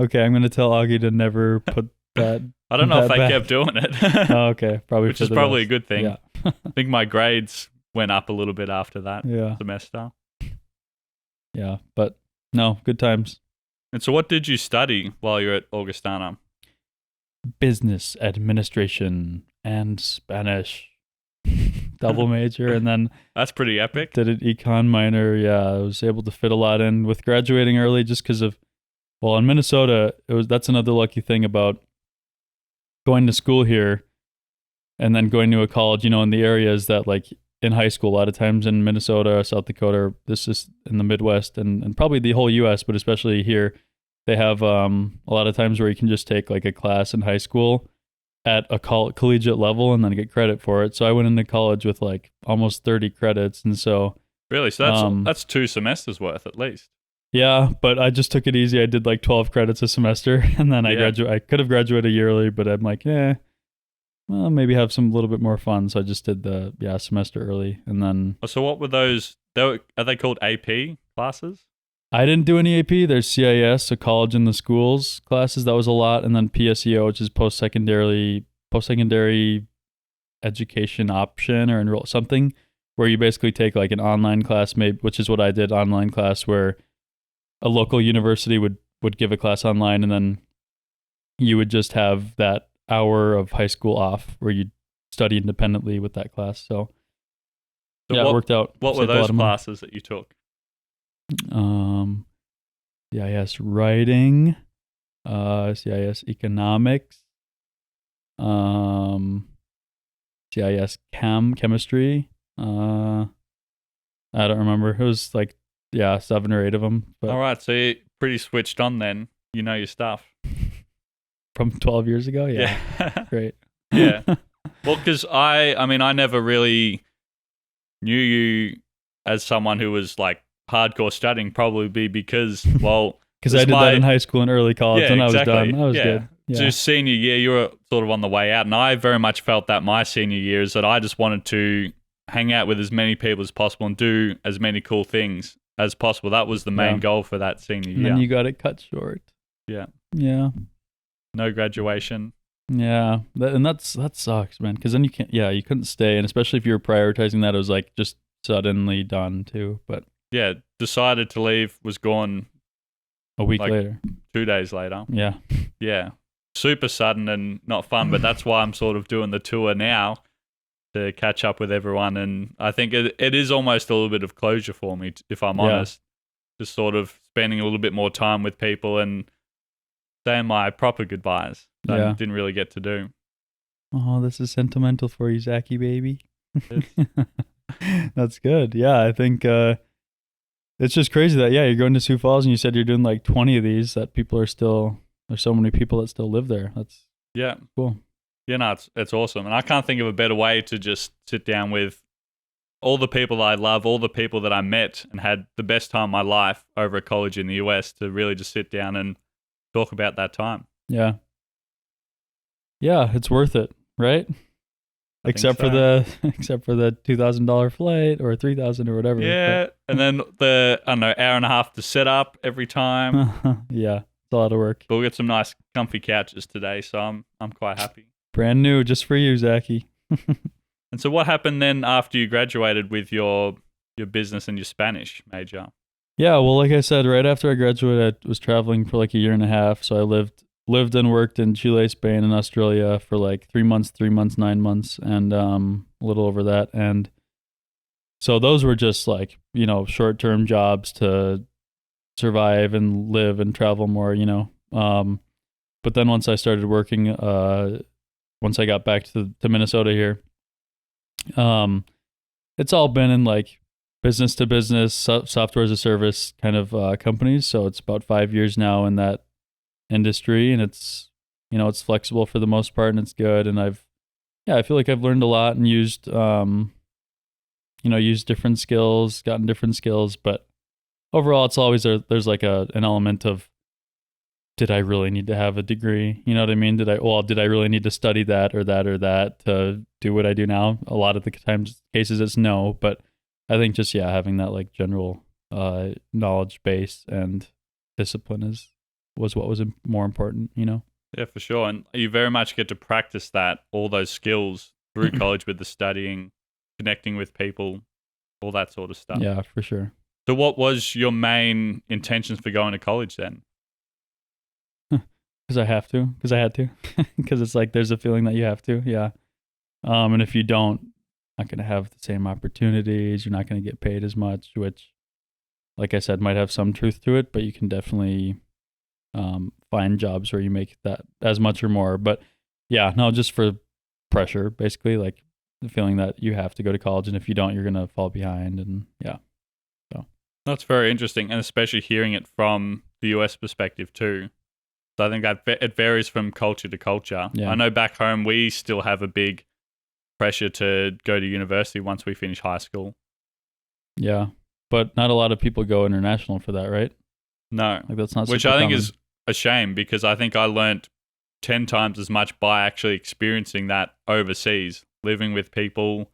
Okay, I'm going to tell Augie to never put that. I don't know if they kept doing it. Oh, okay, probably. Which is probably a good thing. Yeah. I think my grades went up a little bit after that semester. Yeah, but no, good times. And so what did you study while you were at Augustana? Business administration and Spanish. Double major, and then that's pretty epic. Did an econ minor. Yeah, I was able to fit a lot in with graduating early just because of, well, in Minnesota, that's another lucky thing about going to school here and then going to a college, in the areas that like in high school, a lot of times in Minnesota, South Dakota, this is in the Midwest and probably the whole US, but especially here, they have a lot of times where you can just take like a class in high school at a collegiate level and then get credit for it. So I went into college with like almost 30 credits. And so really, so that's 2 semesters worth at least. Yeah, but I just took it easy. I did like 12 credits a semester and then I could have graduated a year early, but I'm like, well, maybe have some little bit more fun. So I just did the semester early and then. So what were those? Are they called AP classes? I didn't do any AP. There's CIS, so college in the schools classes. That was a lot. And then PSEO, which is post-secondary education option or enroll something where you basically take like an online class, which is what I did, online class where a local university would give a class online and then you would just have that hour of high school off where you'd study independently with that class. So it worked out. What were those classes that you took? CIS writing, CIS economics, CIS chemistry. I don't remember. It was like 7 or 8 of them. But all right, so you're pretty switched on then. You know your stuff. From 12 years ago? Yeah. Great. Yeah. Well, because I never really knew you as someone who was like hardcore studying, probably be because, well, because I did that in high school and early college, yeah, and exactly. I was done. I was good. Yeah. So senior year, you were sort of on the way out, and I very much felt that my senior year is that I just wanted to hang out with as many people as possible and do as many cool things as possible. That was the main goal for that senior year. And then you got it cut short. Yeah. Yeah. No graduation. Yeah. That sucks, man. Because then you couldn't stay. And especially if you were prioritizing that, it was like just suddenly done too. But yeah, decided to leave, was gone a week later. 2 days later. Yeah. Yeah. Super sudden and not fun, but that's why I'm sort of doing the tour now to catch up with everyone. And I think it is almost a little bit of closure for me, if I'm honest. Just sort of spending a little bit more time with people and saying my proper goodbyes that I didn't really get to do. Oh, this is sentimental for you, Zachy baby. That's good. Yeah, I think it's just crazy that, you're going to Sioux Falls and you said you're doing like 20 of these, that people are still, there's so many people that still live there. That's cool. Yeah, no, it's awesome. And I can't think of a better way to just sit down with all the people that I love, all the people that I met and had the best time of my life over at college in the US, to really just sit down and talk about that time. Yeah. Yeah, it's worth it, right? Except for the $2,000 flight or $3,000 or whatever. Yeah, and then the hour and a half to set up every time. Yeah, it's a lot of work. But we'll get some nice comfy couches today, so I'm quite happy. Brand new, just for you, Zachy. And so what happened then after you graduated with your business and your Spanish major? Yeah, well, like I said, right after I graduated, I was traveling for like a year and a half. So I lived and worked in Chile, Spain, and Australia for like 3 months, 9 months, and a little over that. And so those were just like, short-term jobs to survive and live and travel more, But then once I started working, once I got back to Minnesota here, it's all been in like business to business, software as a service kind of companies. So it's about 5 years now in that industry, and it's it's flexible for the most part, and it's good. And I feel like I've learned a lot and used used different skills, gotten different skills, but overall it's always there's like an element of, did I really need to have a degree? You know what I mean? Did I really need to study that or that to do what I do now? A lot of the cases it's no, but I think just having that like general knowledge base and discipline was what was more important, Yeah, for sure. And you very much get to practice all those skills through college with the studying, connecting with people, all that sort of stuff. Yeah, for sure. So what was your main intentions for going to college then? Because I had to. Because it's like there's a feeling that you have to, yeah. And if you don't, not going to have the same opportunities. You're not going to get paid as much, which, like I said, might have some truth to it, but you can definitely find jobs where you make that as much or more. But just for pressure, basically, like the feeling that you have to go to college, and if you don't, you're going to fall behind. And so that's very interesting, and especially hearing it from the US perspective too. So I think that it varies from culture to culture. Yeah. I know back home we still have a big pressure to go to university once we finish high school. Yeah, but not a lot of people go international for that, right? No, like that's not. Which I think is a shame, because I think I learned 10 times as much by actually experiencing that overseas, living with people,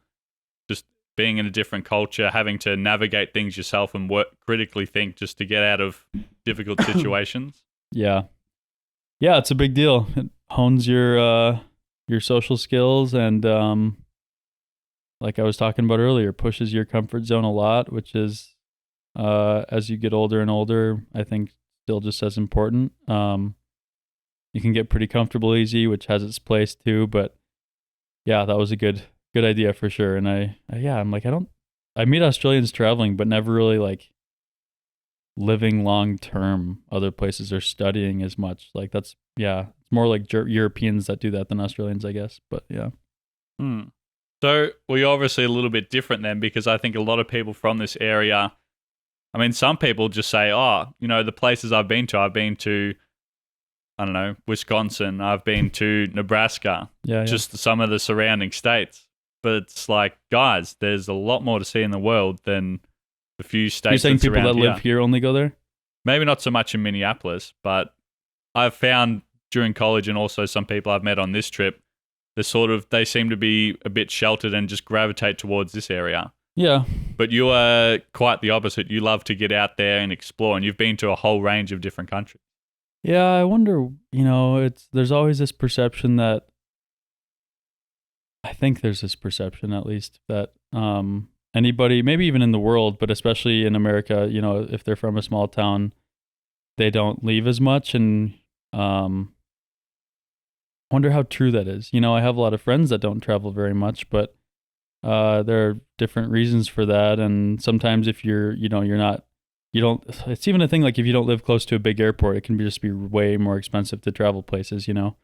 just being in a different culture, having to navigate things yourself and critically think just to get out of difficult situations. Yeah, it's a big deal. It hones your social skills, and like I was talking about earlier, pushes your comfort zone a lot, which is as you get older and older, I think still just as important. You can get pretty comfortable easy, which has its place too, but that was a good idea for sure. And I'm like, I meet Australians traveling, but never really like living long term other places or studying as much. Like that's it's more like Europeans that do that than Australians, I guess. But So we're obviously a little bit different then, because I think a lot of people from this area, I mean, some people just say, the places I've been to, I don't know, Wisconsin, I've been to Nebraska, just some of the surrounding states. But it's like, guys, there's a lot more to see in the world than the few states. You're saying that's people around that live here only go there? Maybe not so much in Minneapolis, but I've found during college and also some people I've met on this trip, they seem to be a bit sheltered and just gravitate towards this area. Yeah. But you are quite the opposite. You love to get out there and explore, and you've been to a whole range of different countries. Yeah, I wonder, there's always this perception that, I think there's this perception at least that anybody, maybe even in the world, but especially in America, if they're from a small town, they don't leave as much. And I wonder how true that is. I have a lot of friends that don't travel very much, but there are different reasons for that. And sometimes if it's even a thing like if you don't live close to a big airport, it can just be way more expensive to travel places, So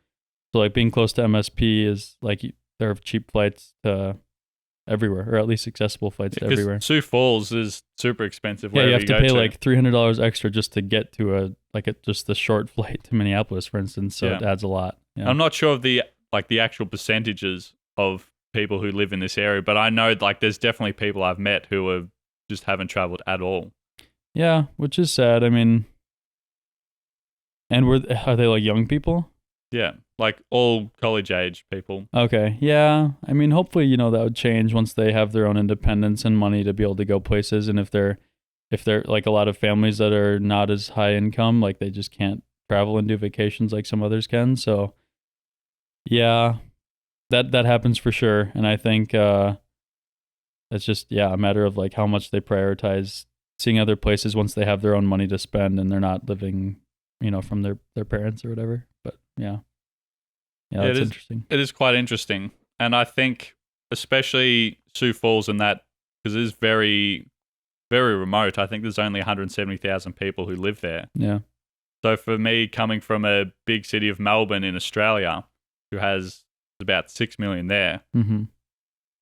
like being close to MSP is like there are cheap flights to everywhere, or at least accessible flights to everywhere. Sioux Falls is super expensive. Yeah, you have to pay like $300 extra just to get to just the short flight to Minneapolis, for instance. So it adds a lot. Yeah. I'm not sure of the actual percentages of people who live in this area, but I know like there's definitely people I've met who just haven't traveled at all. Yeah, which is sad. I mean, and are they like young people? Yeah, like all college age people. Okay, yeah. I mean, hopefully, that would change once they have their own independence and money to be able to go places. And if they're like a lot of families that are not as high income, like they just can't travel and do vacations like some others can. So, yeah, that happens for sure. And I think it's just a matter of like how much they prioritize seeing other places once they have their own money to spend and they're not living, from their parents or whatever. But yeah, that's interesting. It is quite interesting. And I think especially Sioux Falls and that, because it is very, very remote. I think there's only 170,000 people who live there. Yeah. So for me, coming from a big city of Melbourne in Australia, who has about 6 million there, mm-hmm.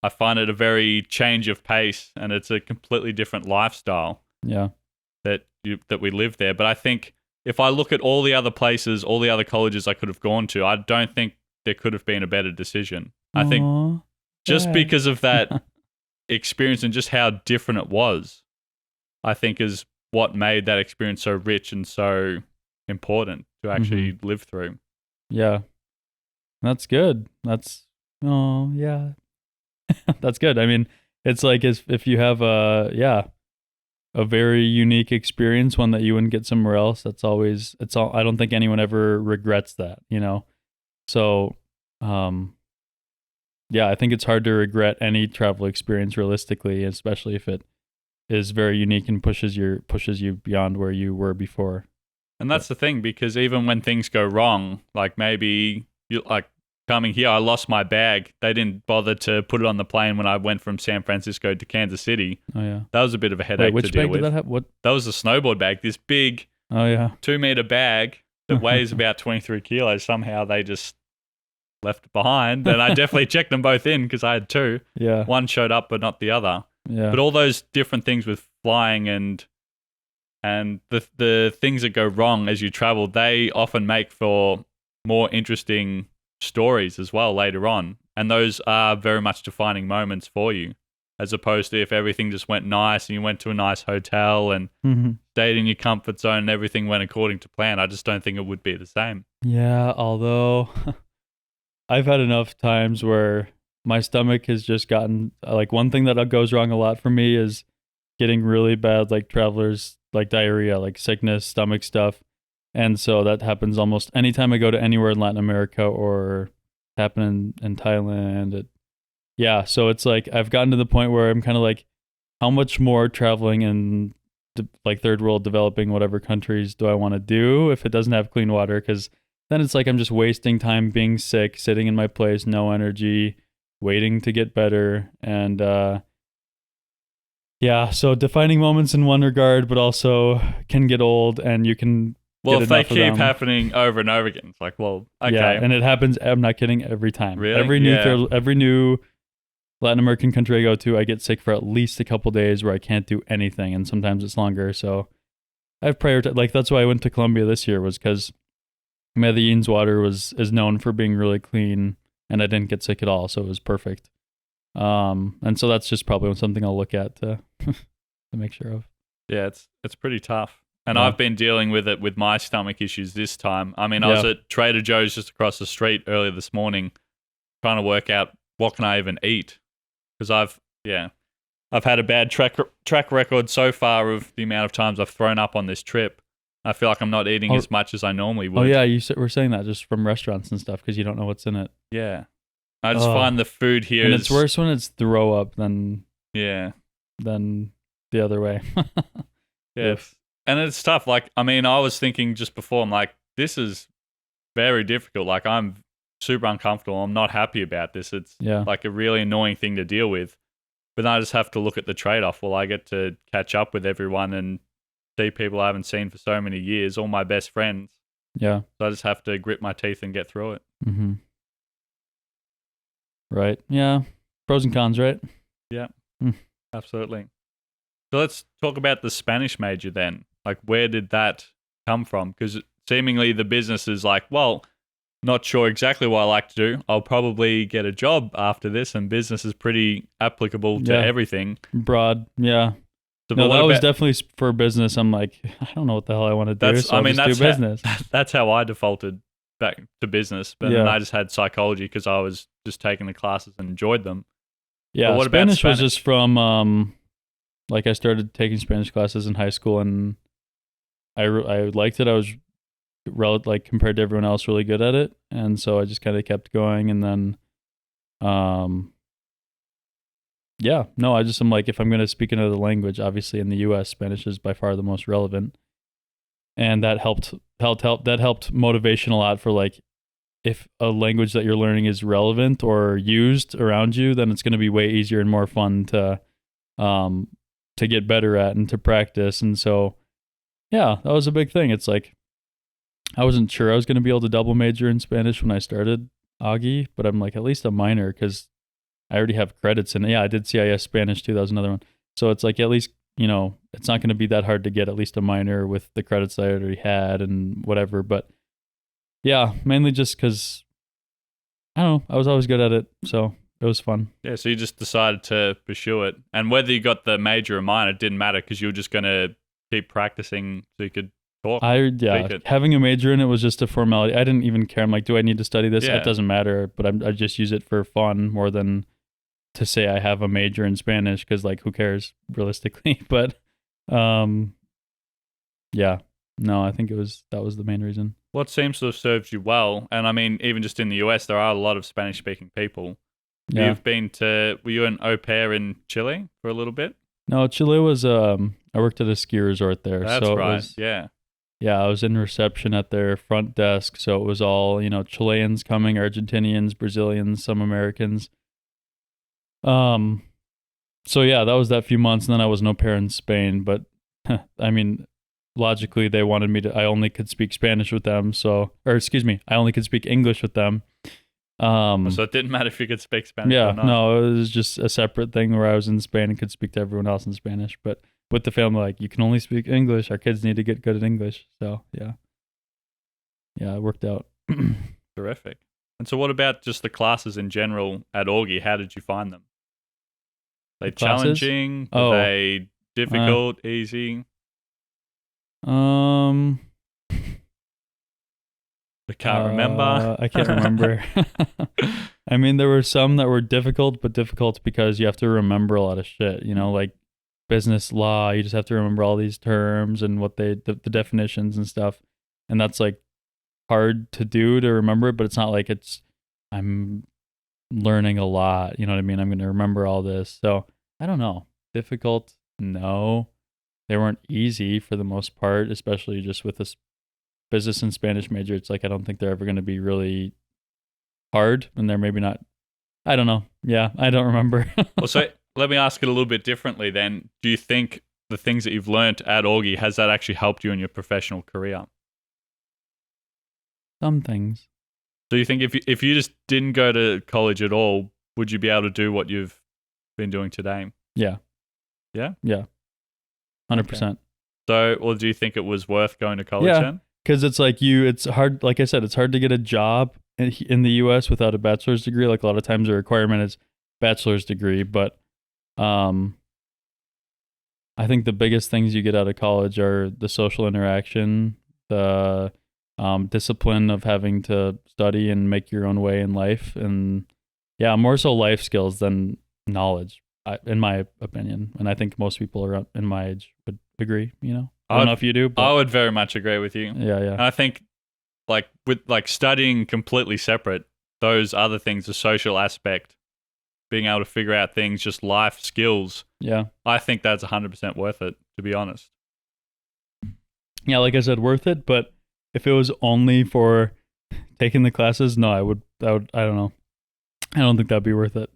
I find it a very change of pace, and it's a completely different lifestyle. Yeah. That we live there. But I think if I look at all the other places, all the other colleges I could have gone to, I don't think there could have been a better decision. I think just because of that experience and just how different it was, I think is what made that experience so rich and so important to actually live through. Yeah. That's good. That's good. I mean, it's like if you have a very unique experience, one that you wouldn't get somewhere else. I don't think anyone ever regrets that, So, I think it's hard to regret any travel experience realistically, especially if it is very unique and pushes you beyond where you were before. And that's the thing, because even when things go wrong, like maybe coming here, I lost my bag. They didn't bother to put it on the plane when I went from San Francisco to Kansas City. Oh yeah, that was a bit of a headache. Which to deal bag with. Did that have? What? That was a snowboard bag. This big, 2-meter bag that weighs about 23 kilos. Somehow they just left it behind, and I definitely checked them both in because I had two. Yeah, one showed up, but not the other. Yeah, but all those different things with flying and the things that go wrong as you travel, they often make for more interesting stories as well later on, and those are very much defining moments for you, as opposed to if everything just went nice and you went to a nice hotel and stayed in your comfort zone and everything went according to plan. I just don't think it would be the same. Yeah, although I've had enough times where my stomach has just gotten like, one thing that goes wrong a lot for me is getting really bad like travelers like diarrhea, like sickness, stomach stuff. And so that happens almost anytime I go to anywhere in Latin America or happen in Thailand. So it's like I've gotten to the point where I'm kind of like, how much more traveling in like third world developing whatever countries do I want to do if it doesn't have clean water? Because then it's like I'm just wasting time being sick, sitting in my place, no energy, waiting to get better. And so defining moments in one regard, but also can get old, and you can... Well, if they keep happening over and over again, it's like, well, okay. Yeah, and it happens, I'm not kidding, every time. Really? Every new Latin American country I go to, I get sick for at least a couple days where I can't do anything, and sometimes it's longer. So I've prioritized, like that's why I went to Colombia this year, was because Medellin's water is known for being really clean, and I didn't get sick at all, so it was perfect. And so that's just probably something I'll look at to to make sure of. Yeah, it's pretty tough. And Yeah. I've been dealing with it with my stomach issues this time. I mean, I was at Trader Joe's just across the street earlier this morning trying to work out what can I even eat. Because I've had a bad track record so far of the amount of times I've thrown up on this trip. I feel like I'm not eating as much as I normally would. Oh, yeah, you were saying that just from restaurants and stuff because you don't know what's in it. Yeah. I just find the food here and it's worse when it's throw up than the other way. Yes. And it's tough. Like, I mean, I was thinking just before, I'm like, this is very difficult. Like, I'm super uncomfortable. I'm not happy about this. It's like a really annoying thing to deal with. But then I just have to look at the trade-off. Well, I get to catch up with everyone and see people I haven't seen for so many years, all my best friends. Yeah. So I just have to grit my teeth and get through it. Mm-hmm. Right. Yeah. Pros and cons, right? Yeah. Absolutely. So let's talk about the Spanish major then. Like, where did that come from? Because seemingly the business is like, well, not sure exactly what I like to do. I'll probably get a job after this, and business is pretty applicable to everything. Broad, yeah. So, no, that was definitely for business. I'm like, I don't know what the hell I want to do, so I'll just do business. That's how I defaulted back to business, but then I just had psychology because I was just taking the classes and enjoyed them. Yeah, what Spanish was just from, like I started taking Spanish classes in high school, and I liked it. I was compared to everyone else, really good at it, and so I just kind of kept going. And then, I'm like, if I'm going to speak another language, obviously in the U.S., Spanish is by far the most relevant, and that helped motivation a lot for like, if a language that you're learning is relevant or used around you, then it's going to be way easier and more fun to get better at and to practice. And so, yeah, that was a big thing. It's like, I wasn't sure I was going to be able to double major in Spanish when I started Augie, but I'm like, at least a minor, because I already have credits. And yeah, I did CIS Spanish too. That was another one. So it's like, at least, it's not going to be that hard to get at least a minor with the credits I already had and whatever. But yeah, mainly just because, I don't know, I was always good at it. So it was fun. Yeah, so you just decided to pursue it. And whether you got the major or minor, it didn't matter because you were just going to keep practicing so you could talk. Having a major in it was just a formality. I didn't even care. I'm like, do I need to study this? Yeah. It doesn't matter. But I just use it for fun more than to say I have a major in Spanish, because like, who cares realistically? But I think that was the main reason. Well, it seems to have served you well. And I mean, even just in the US, there are a lot of Spanish speaking people. Yeah. Were you an au pair in Chile for a little bit? No, Chile was, I worked at a ski resort there. That's so right. Yeah, I was in reception at their front desk. So it was all, Chileans coming, Argentinians, Brazilians, some Americans. So yeah, that was that few months. And then I was an au pair in Spain. But I mean, logically, they wanted I only could speak Spanish with them. I only could speak English with them. So it didn't matter if you could speak Spanish or not. No, it was just a separate thing where I was in Spain and could speak to everyone else in Spanish. But with the family, like, you can only speak English. Our kids need to get good at English. So yeah, it worked out. Terrific. And so what about just the classes in general at Augie? How did you find them? They challenging? Were they difficult, easy? I can't remember. I can't remember. I mean, there were some that were difficult, but difficult because you have to remember a lot of shit, like business law. You just have to remember all these terms and what the definitions and stuff. And that's like hard to do, to remember it, but it's not like I'm learning a lot. You know what I mean? I'm going to remember all this. So I don't know. Difficult? No. They weren't easy for the most part, especially just with this business and Spanish major. It's like, I don't think they're ever going to be really hard, and they're maybe not. I don't know. Yeah, I don't remember. Well, so let me ask it a little bit differently then. Do you think the things that you've learned at Augie, has that actually helped you in your professional career? Some things. So you think if you just didn't go to college at all, would you be able to do what you've been doing today? Yeah. Yeah? Yeah. 100%. Okay. So, well, do you think it was worth going to college then? Because it's like it's hard, like I said, it's hard to get a job in the U.S. without a bachelor's degree. Like, a lot of times the requirement is bachelor's degree, but I think the biggest things you get out of college are the social interaction, the discipline of having to study and make your own way in life, and yeah, more so life skills than knowledge, in my opinion. And I think most people around in my age would agree. I don't know if you do, I but would very much agree with you. yeah, And I think with studying completely separate, those other things, the social aspect, being able to figure out things, just life skills. yeah. I think that's 100% worth it, to be honest. Yeah, like I said, worth it. But if it was only for taking the classes, no, I would. I don't know. I don't think that'd be worth it.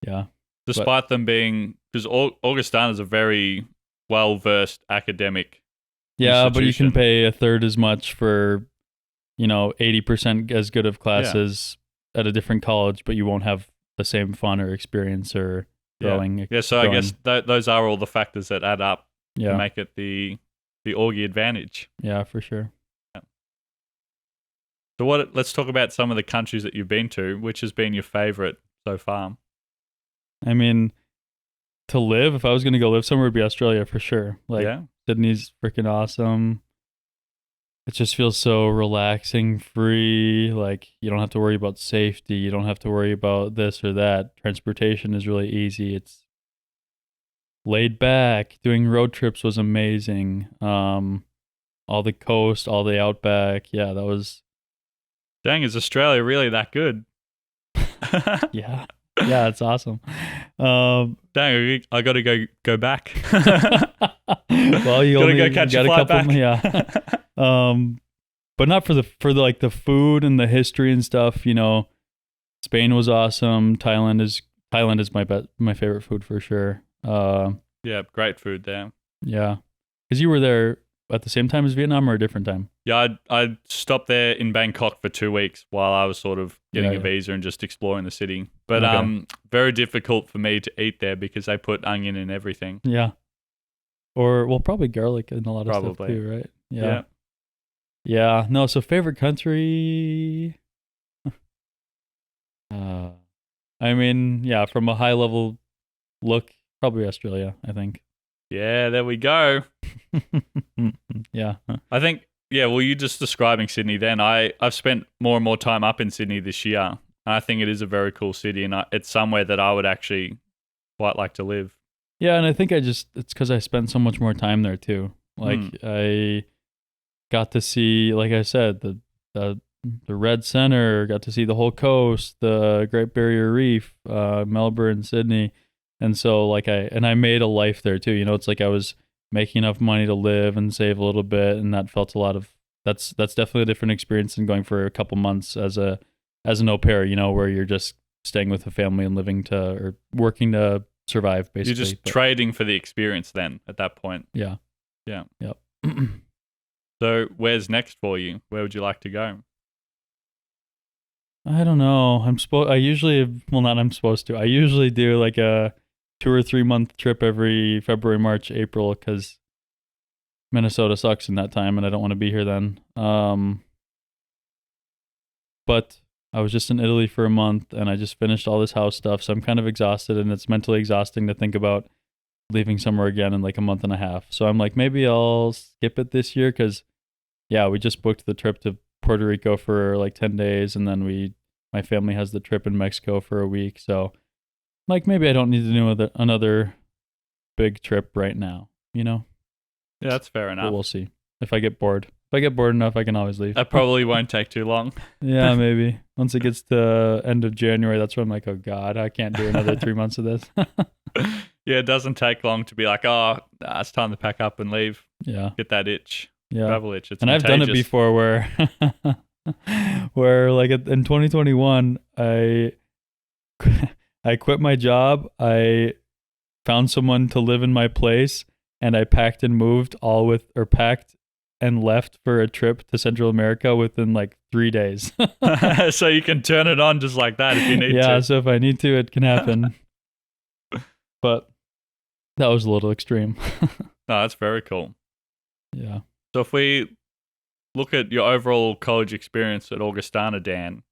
Yeah. Despite them being, because Augustana is a very well-versed academic Yeah, but you can institution. pay a third as much for, 80% as good of classes at a different college, but you won't have the same fun or experience or growing. Yeah, so I guess those are all the factors that add up Yeah. to make it the Augie advantage. Yeah, for sure. So let's talk about some of the countries that you've been to. Which has been your favorite so far? I mean, to live, if I was going to go live somewhere, it'd be Australia for sure. Yeah. Sydney's freaking awesome. It just feels so relaxing, free. Like, you don't have to worry about safety. You don't have to worry about this or that. Transportation is really easy. It's laid back. Doing road trips was amazing. All the coast, all the outback. Yeah, that was. Dang, is Australia really that good? Yeah. Yeah, it's awesome. Dang, I got to go back. Well, you gotta only go catch got a a flight couple. back. Yeah. But not for the food and the history and stuff. Spain was awesome. Thailand is my favorite food for sure. Yeah, great food there. Yeah, because you were there at the same time as Vietnam or a different time. Yeah, I stopped there in Bangkok for 2 weeks while I was sort of getting Yeah. a visa and just exploring the city. But Okay. very difficult for me to eat there because they put onion in everything. Yeah. Or probably garlic in a lot of stuff Probably. too, right? Yeah. Yeah. No, so favorite country. I mean, yeah, from a high level look, probably Australia, I think. Yeah, there we go. Yeah. I think, yeah, well, you just describing Sydney then. I've spent more and more time up in Sydney this year. And I think it is a very cool city, and it's somewhere that I would actually quite like to live. Yeah, and I think it's because I spent so much more time there too. Like I got to see, like I said, the Red Center, got to see the whole coast, the Great Barrier Reef, Melbourne, Sydney. And so I made a life there too. It's like I was making enough money to live and save a little bit, and that felt that's definitely a different experience than going for a couple months as an au pair, where you're just staying with a family and living or working to survive basically. You're just trading for the experience then at that point. Yeah. Yeah. Yep. So where's next for you? Where would you like to go? I don't know. I usually do like a 2 or 3 month trip every February, March, April, because Minnesota sucks in that time and I don't want to be here then. But I was just in Italy for a month and I just finished all this house stuff, so I'm kind of exhausted, and it's mentally exhausting to think about leaving somewhere again in like a month and a half. So I'm like, maybe I'll skip it this year because, yeah, we just booked the trip to Puerto Rico for like 10 days, and then my family has the trip in Mexico for a week. So like maybe I don't need to do another big trip right now, Yeah, that's fair enough. But we'll see. If I get bored enough, I can always leave. That probably won't take too long. Yeah, maybe. Once it gets to end of January, that's when I'm like, oh God, I can't do another 3 months of this. Yeah, it doesn't take long to be like, it's time to pack up and leave. Yeah. Get that itch. Yeah. Travel itch. It's and I've done it before where like in 2021, I quit my job. I found someone to live in my place, and I packed and packed and left for a trip to Central America within like 3 days. So you can turn it on just like that if you need to. Yeah, so if I need to, it can happen. But that was a little extreme. No, that's very cool. Yeah. So if we look at your overall college experience at Augustana, Dan,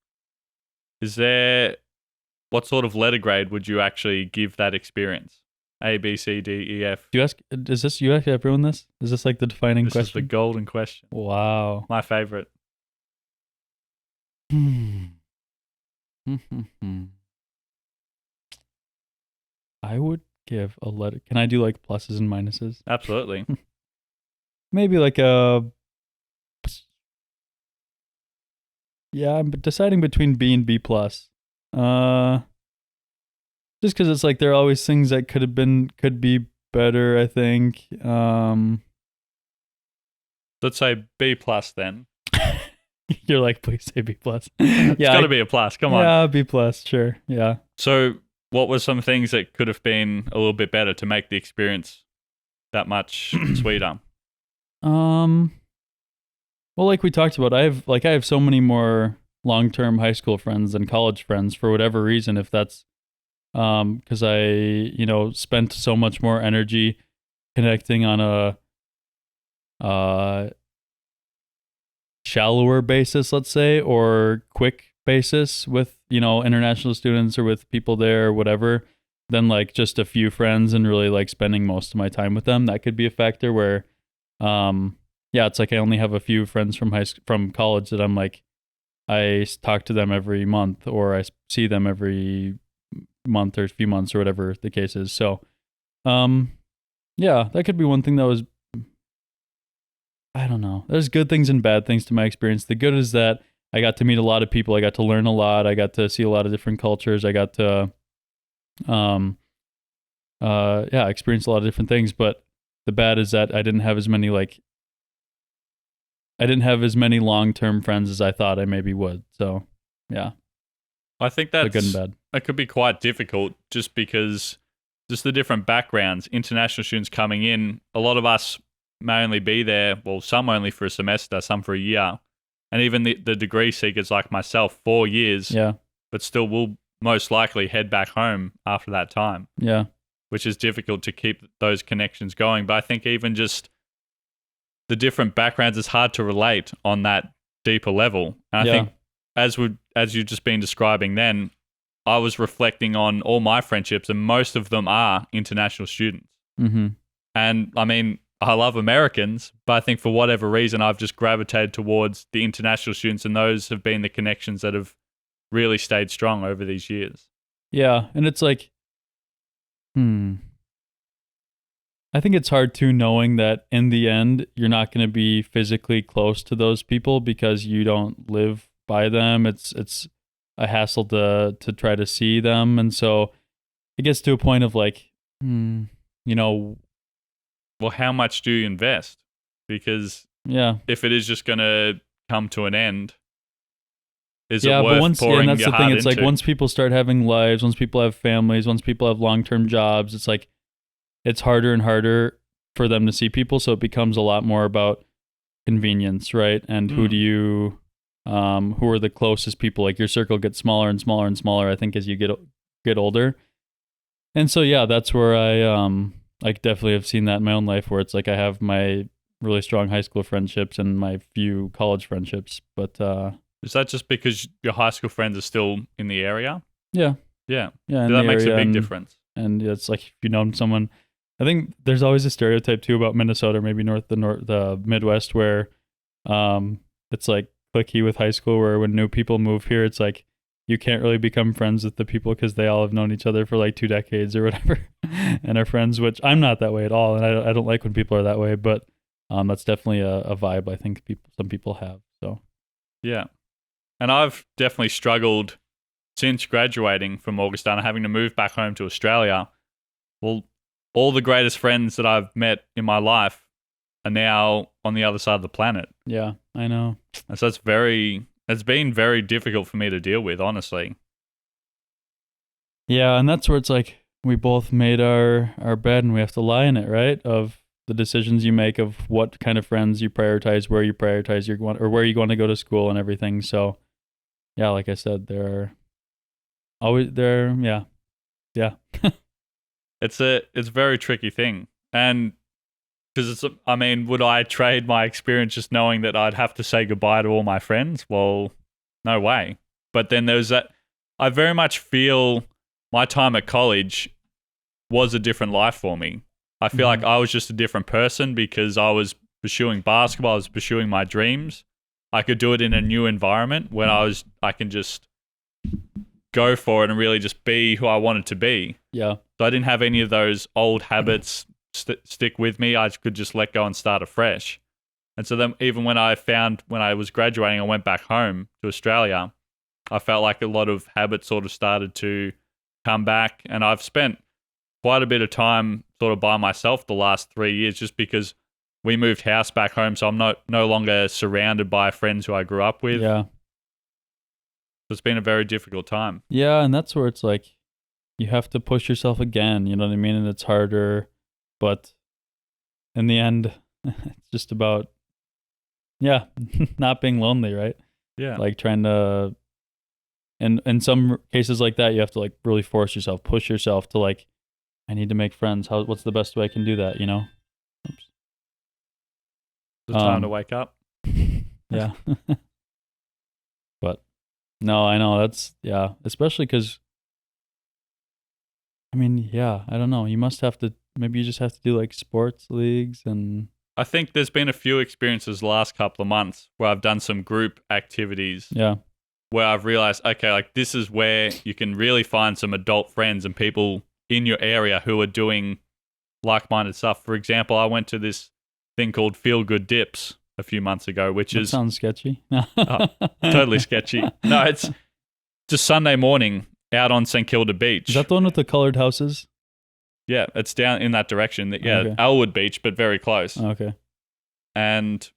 what sort of letter grade would you actually give that experience? A, B, C, D, E, F. Do you ask? Is this you ask everyone this? Is this like the defining This is the question? golden question. Wow. My favorite. I would give a letter. Can I do like pluses and minuses? Absolutely. Maybe like a. Yeah, I'm deciding between B and B plus. Just because it's like there are always things that could be better. I think. Let's say B plus then. You're like, please say B plus. It's got to be a plus. Come on. Yeah, B plus. Sure. Yeah. So, what were some things that could have been a little bit better to make the experience that much sweeter? Well, like we talked about, I have so many more long-term high school friends than college friends for whatever reason. If that's because I spent so much more energy connecting on a shallower basis, let's say, or quick basis with international students or with people there or whatever, than like just a few friends and really like spending most of my time with them. That could be a factor where it's like I only have a few friends from college that I'm like, I talk to them every month or I see them every month or a few months or whatever the case is. So, that could be one thing that was, I don't know. There's good things and bad things to my experience. The good is that I got to meet a lot of people. I got to learn a lot. I got to see a lot of different cultures. I got to, experience a lot of different things. But the bad is that I didn't have as many long-term friends as I thought I maybe would. So, yeah. I think that's good and bad. That could be quite difficult just because just the different backgrounds, international students coming in, a lot of us may only be there, well, some only for a semester, some for a year. And even the degree seekers like myself, 4 years, but still will most likely head back home after that time. Yeah. Which is difficult to keep those connections going. But I think even just the different backgrounds, it's hard to relate on that deeper level. And I think as you've just been describing then, I was reflecting on all my friendships and most of them are international students. Mm-hmm. And I mean, I love Americans, but I think for whatever reason, I've just gravitated towards the international students, and those have been the connections that have really stayed strong over these years. Yeah, and it's like, I think it's hard too, knowing that in the end, you're not going to be physically close to those people because you don't live by them. It's a hassle to try to see them, and so it gets to a point of like, well, how much do you invest? Because if it is just going to come to an end, is it worth pouring that's your the heart thing. It's into? like once people start having lives, once people have families, once people have long-term jobs, it's like it's harder and harder for them to see people. So it becomes a lot more about convenience, right? And who do you, who are the closest people? Like your circle gets smaller and smaller and smaller, I think, as you get older. And so that's where I definitely have seen that in my own life, where it's like I have my really strong high school friendships and my few college friendships. But is that just because your high school friends are still in the area? Yeah. That in makes a area, big difference. And it's like if you know someone, I think there's always a stereotype too about Minnesota, maybe the Midwest, where it's like cliquey with high school, where when new people move here, it's like you can't really become friends with the people because they all have known each other for like 2 decades or whatever and are friends, which I'm not that way at all. And I don't like when people are that way, but that's definitely a vibe I think some people have. So, yeah. And I've definitely struggled since graduating from Augustana, having to move back home to Australia. Well, all the greatest friends that I've met in my life are now on the other side of the planet. Yeah, I know. And so it's been very difficult for me to deal with, honestly. Yeah, and that's where it's like we both made our bed and we have to lie in it, right? Of the decisions you make, of what kind of friends you prioritize, where you prioritize or where you want to go to school and everything. So, yeah, like I said, yeah. It's a very tricky thing. And because would I trade my experience just knowing that I'd have to say goodbye to all my friends? Well, no way. But then there's that, I very much feel my time at college was a different life for me. I feel like I was just a different person because I was pursuing basketball, I was pursuing my dreams. I could do it in a new environment when I can just go for it and really just be who I wanted to be. Yeah. So I didn't have any of those old habits stick with me. I could just let go and start afresh. And so then even when I was graduating, I went back home to Australia, I felt like a lot of habits sort of started to come back. And I've spent quite a bit of time sort of by myself the last 3 years just because we moved house back home. So I'm no longer surrounded by friends who I grew up with. Yeah. It's been a very difficult time. Yeah. And that's where it's like you have to push yourself again. You know what I mean? And it's harder. But in the end, it's just about, not being lonely, right? Yeah. Like trying to, and in some cases like that, you have to like really force yourself, push yourself to like, I need to make friends. What's the best way I can do that, you know? Oops. The time to wake up. Yeah. But no, I know especially because, I mean, I don't know. Maybe you just have to do like sports leagues and. I think there's been a few experiences the last couple of months where I've done some group activities. Yeah. Where I've realized, okay, like this is where you can really find some adult friends and people in your area who are doing like-minded stuff. For example, I went to this thing called Feel Good Dips a few months ago, which that sounds sketchy. Totally sketchy. No, it's just Sunday morning out on St. Kilda Beach. Is that the one with the colored houses? Yeah, it's down in that direction. Okay. Elwood Beach, but very close. Okay. And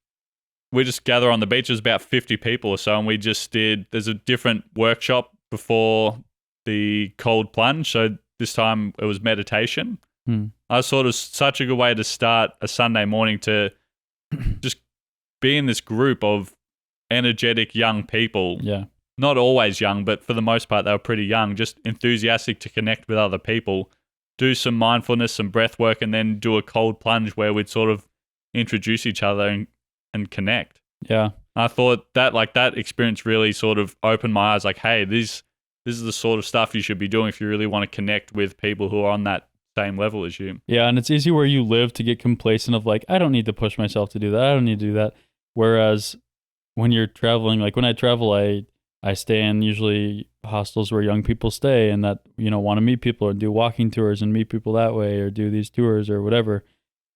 we just gather on the beach. There's about 50 people or so, and we just there's a different workshop before the cold plunge. So this time it was meditation. I was sort of such a good way to start a Sunday morning to just be in this group of energetic young people. Yeah. Not always young, but for the most part, they were pretty young, just enthusiastic to connect with other people, do some mindfulness, some breath work, and then do a cold plunge where we'd sort of introduce each other and connect. Yeah. I thought that experience really sort of opened my eyes like, hey, this is the sort of stuff you should be doing if you really want to connect with people who are on that same level as you. Yeah, and it's easy where you live to get complacent of like, I don't need to push myself to do that. I don't need to do that. Whereas when you're traveling, like when I travel, I stay in usually hostels where young people stay and that, want to meet people or do walking tours and meet people that way or do these tours or whatever.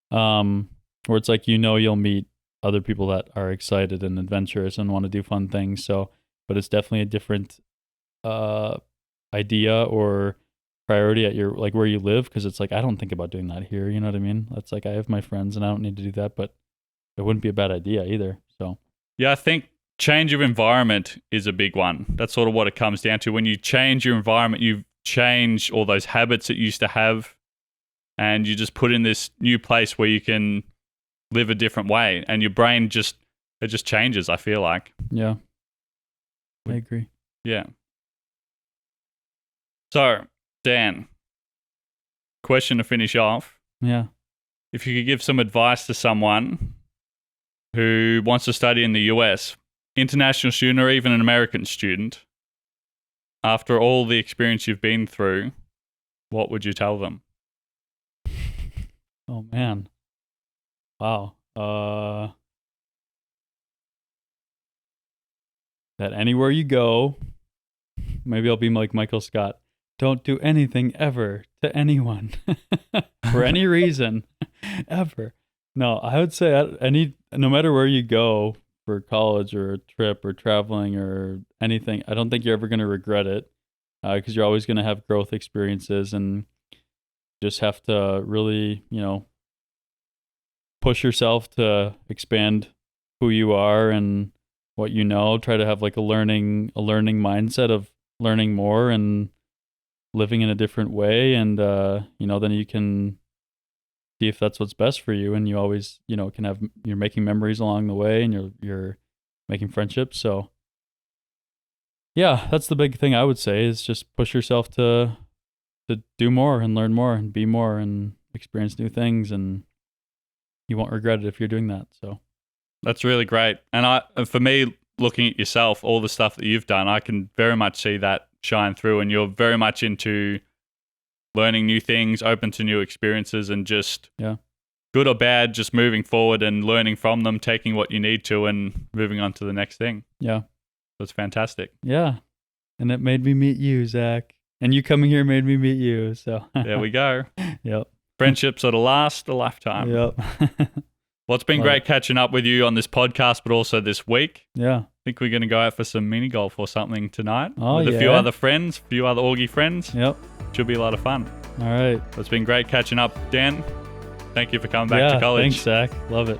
Where it's like, you'll meet other people that are excited and adventurous and want to do fun things. So, but it's definitely a different idea or priority at your, like where you live. Cause it's like, I don't think about doing that here. You know what I mean? It's like, I have my friends and I don't need to do that, but it wouldn't be a bad idea either. So, yeah, I think change of environment is a big one. That's sort of what it comes down to. When you change your environment, you change all those habits that you used to have and you just put in this new place where you can live a different way and your brain just changes, I feel like. Yeah. I agree. Yeah. So, Dan, question to finish off. Yeah. If you could give some advice to someone who wants to study in the US, international student or even an American student, after all the experience you've been through, what would you tell them? Oh, man. Wow. That anywhere you go, maybe I'll be like Michael Scott. Don't do anything ever to anyone for any reason ever. No, I would say no matter where you go for college or a trip or traveling or anything, I don't think you're ever going to regret it because you're always going to have growth experiences and just have to really, push yourself to expand who you are and what you know. Try to have like a learning mindset of learning more and living in a different way. And, then you can see if that's what's best for you. And you always, you're making memories along the way and you're making friendships. So yeah, that's the big thing I would say is just push yourself to do more and learn more and be more and experience new things. And you won't regret it if you're doing that. So that's really great. And for me, looking at yourself, all the stuff that you've done, I can very much see that shine through. And you're very much into learning new things, open to new experiences, and just Yeah. good or bad, just moving forward and learning from them, taking what you need to and moving on to the next thing. Yeah. That's fantastic. Yeah. And it made me meet you, Zach. And you coming here made me meet you. So There we go. Yep. Friendships that'll last a lifetime. Yep. Well, it's been Love great it. catching up with you on this podcast, but also this week. Yeah. I think we're going to go out for some mini golf or something tonight Oh, with a few yeah. other friends, a few other Augie friends. Yep. Should be a lot of fun. All right. It's been great catching up, Dan. Thank you for coming back to college. Thanks, Zach. Love it.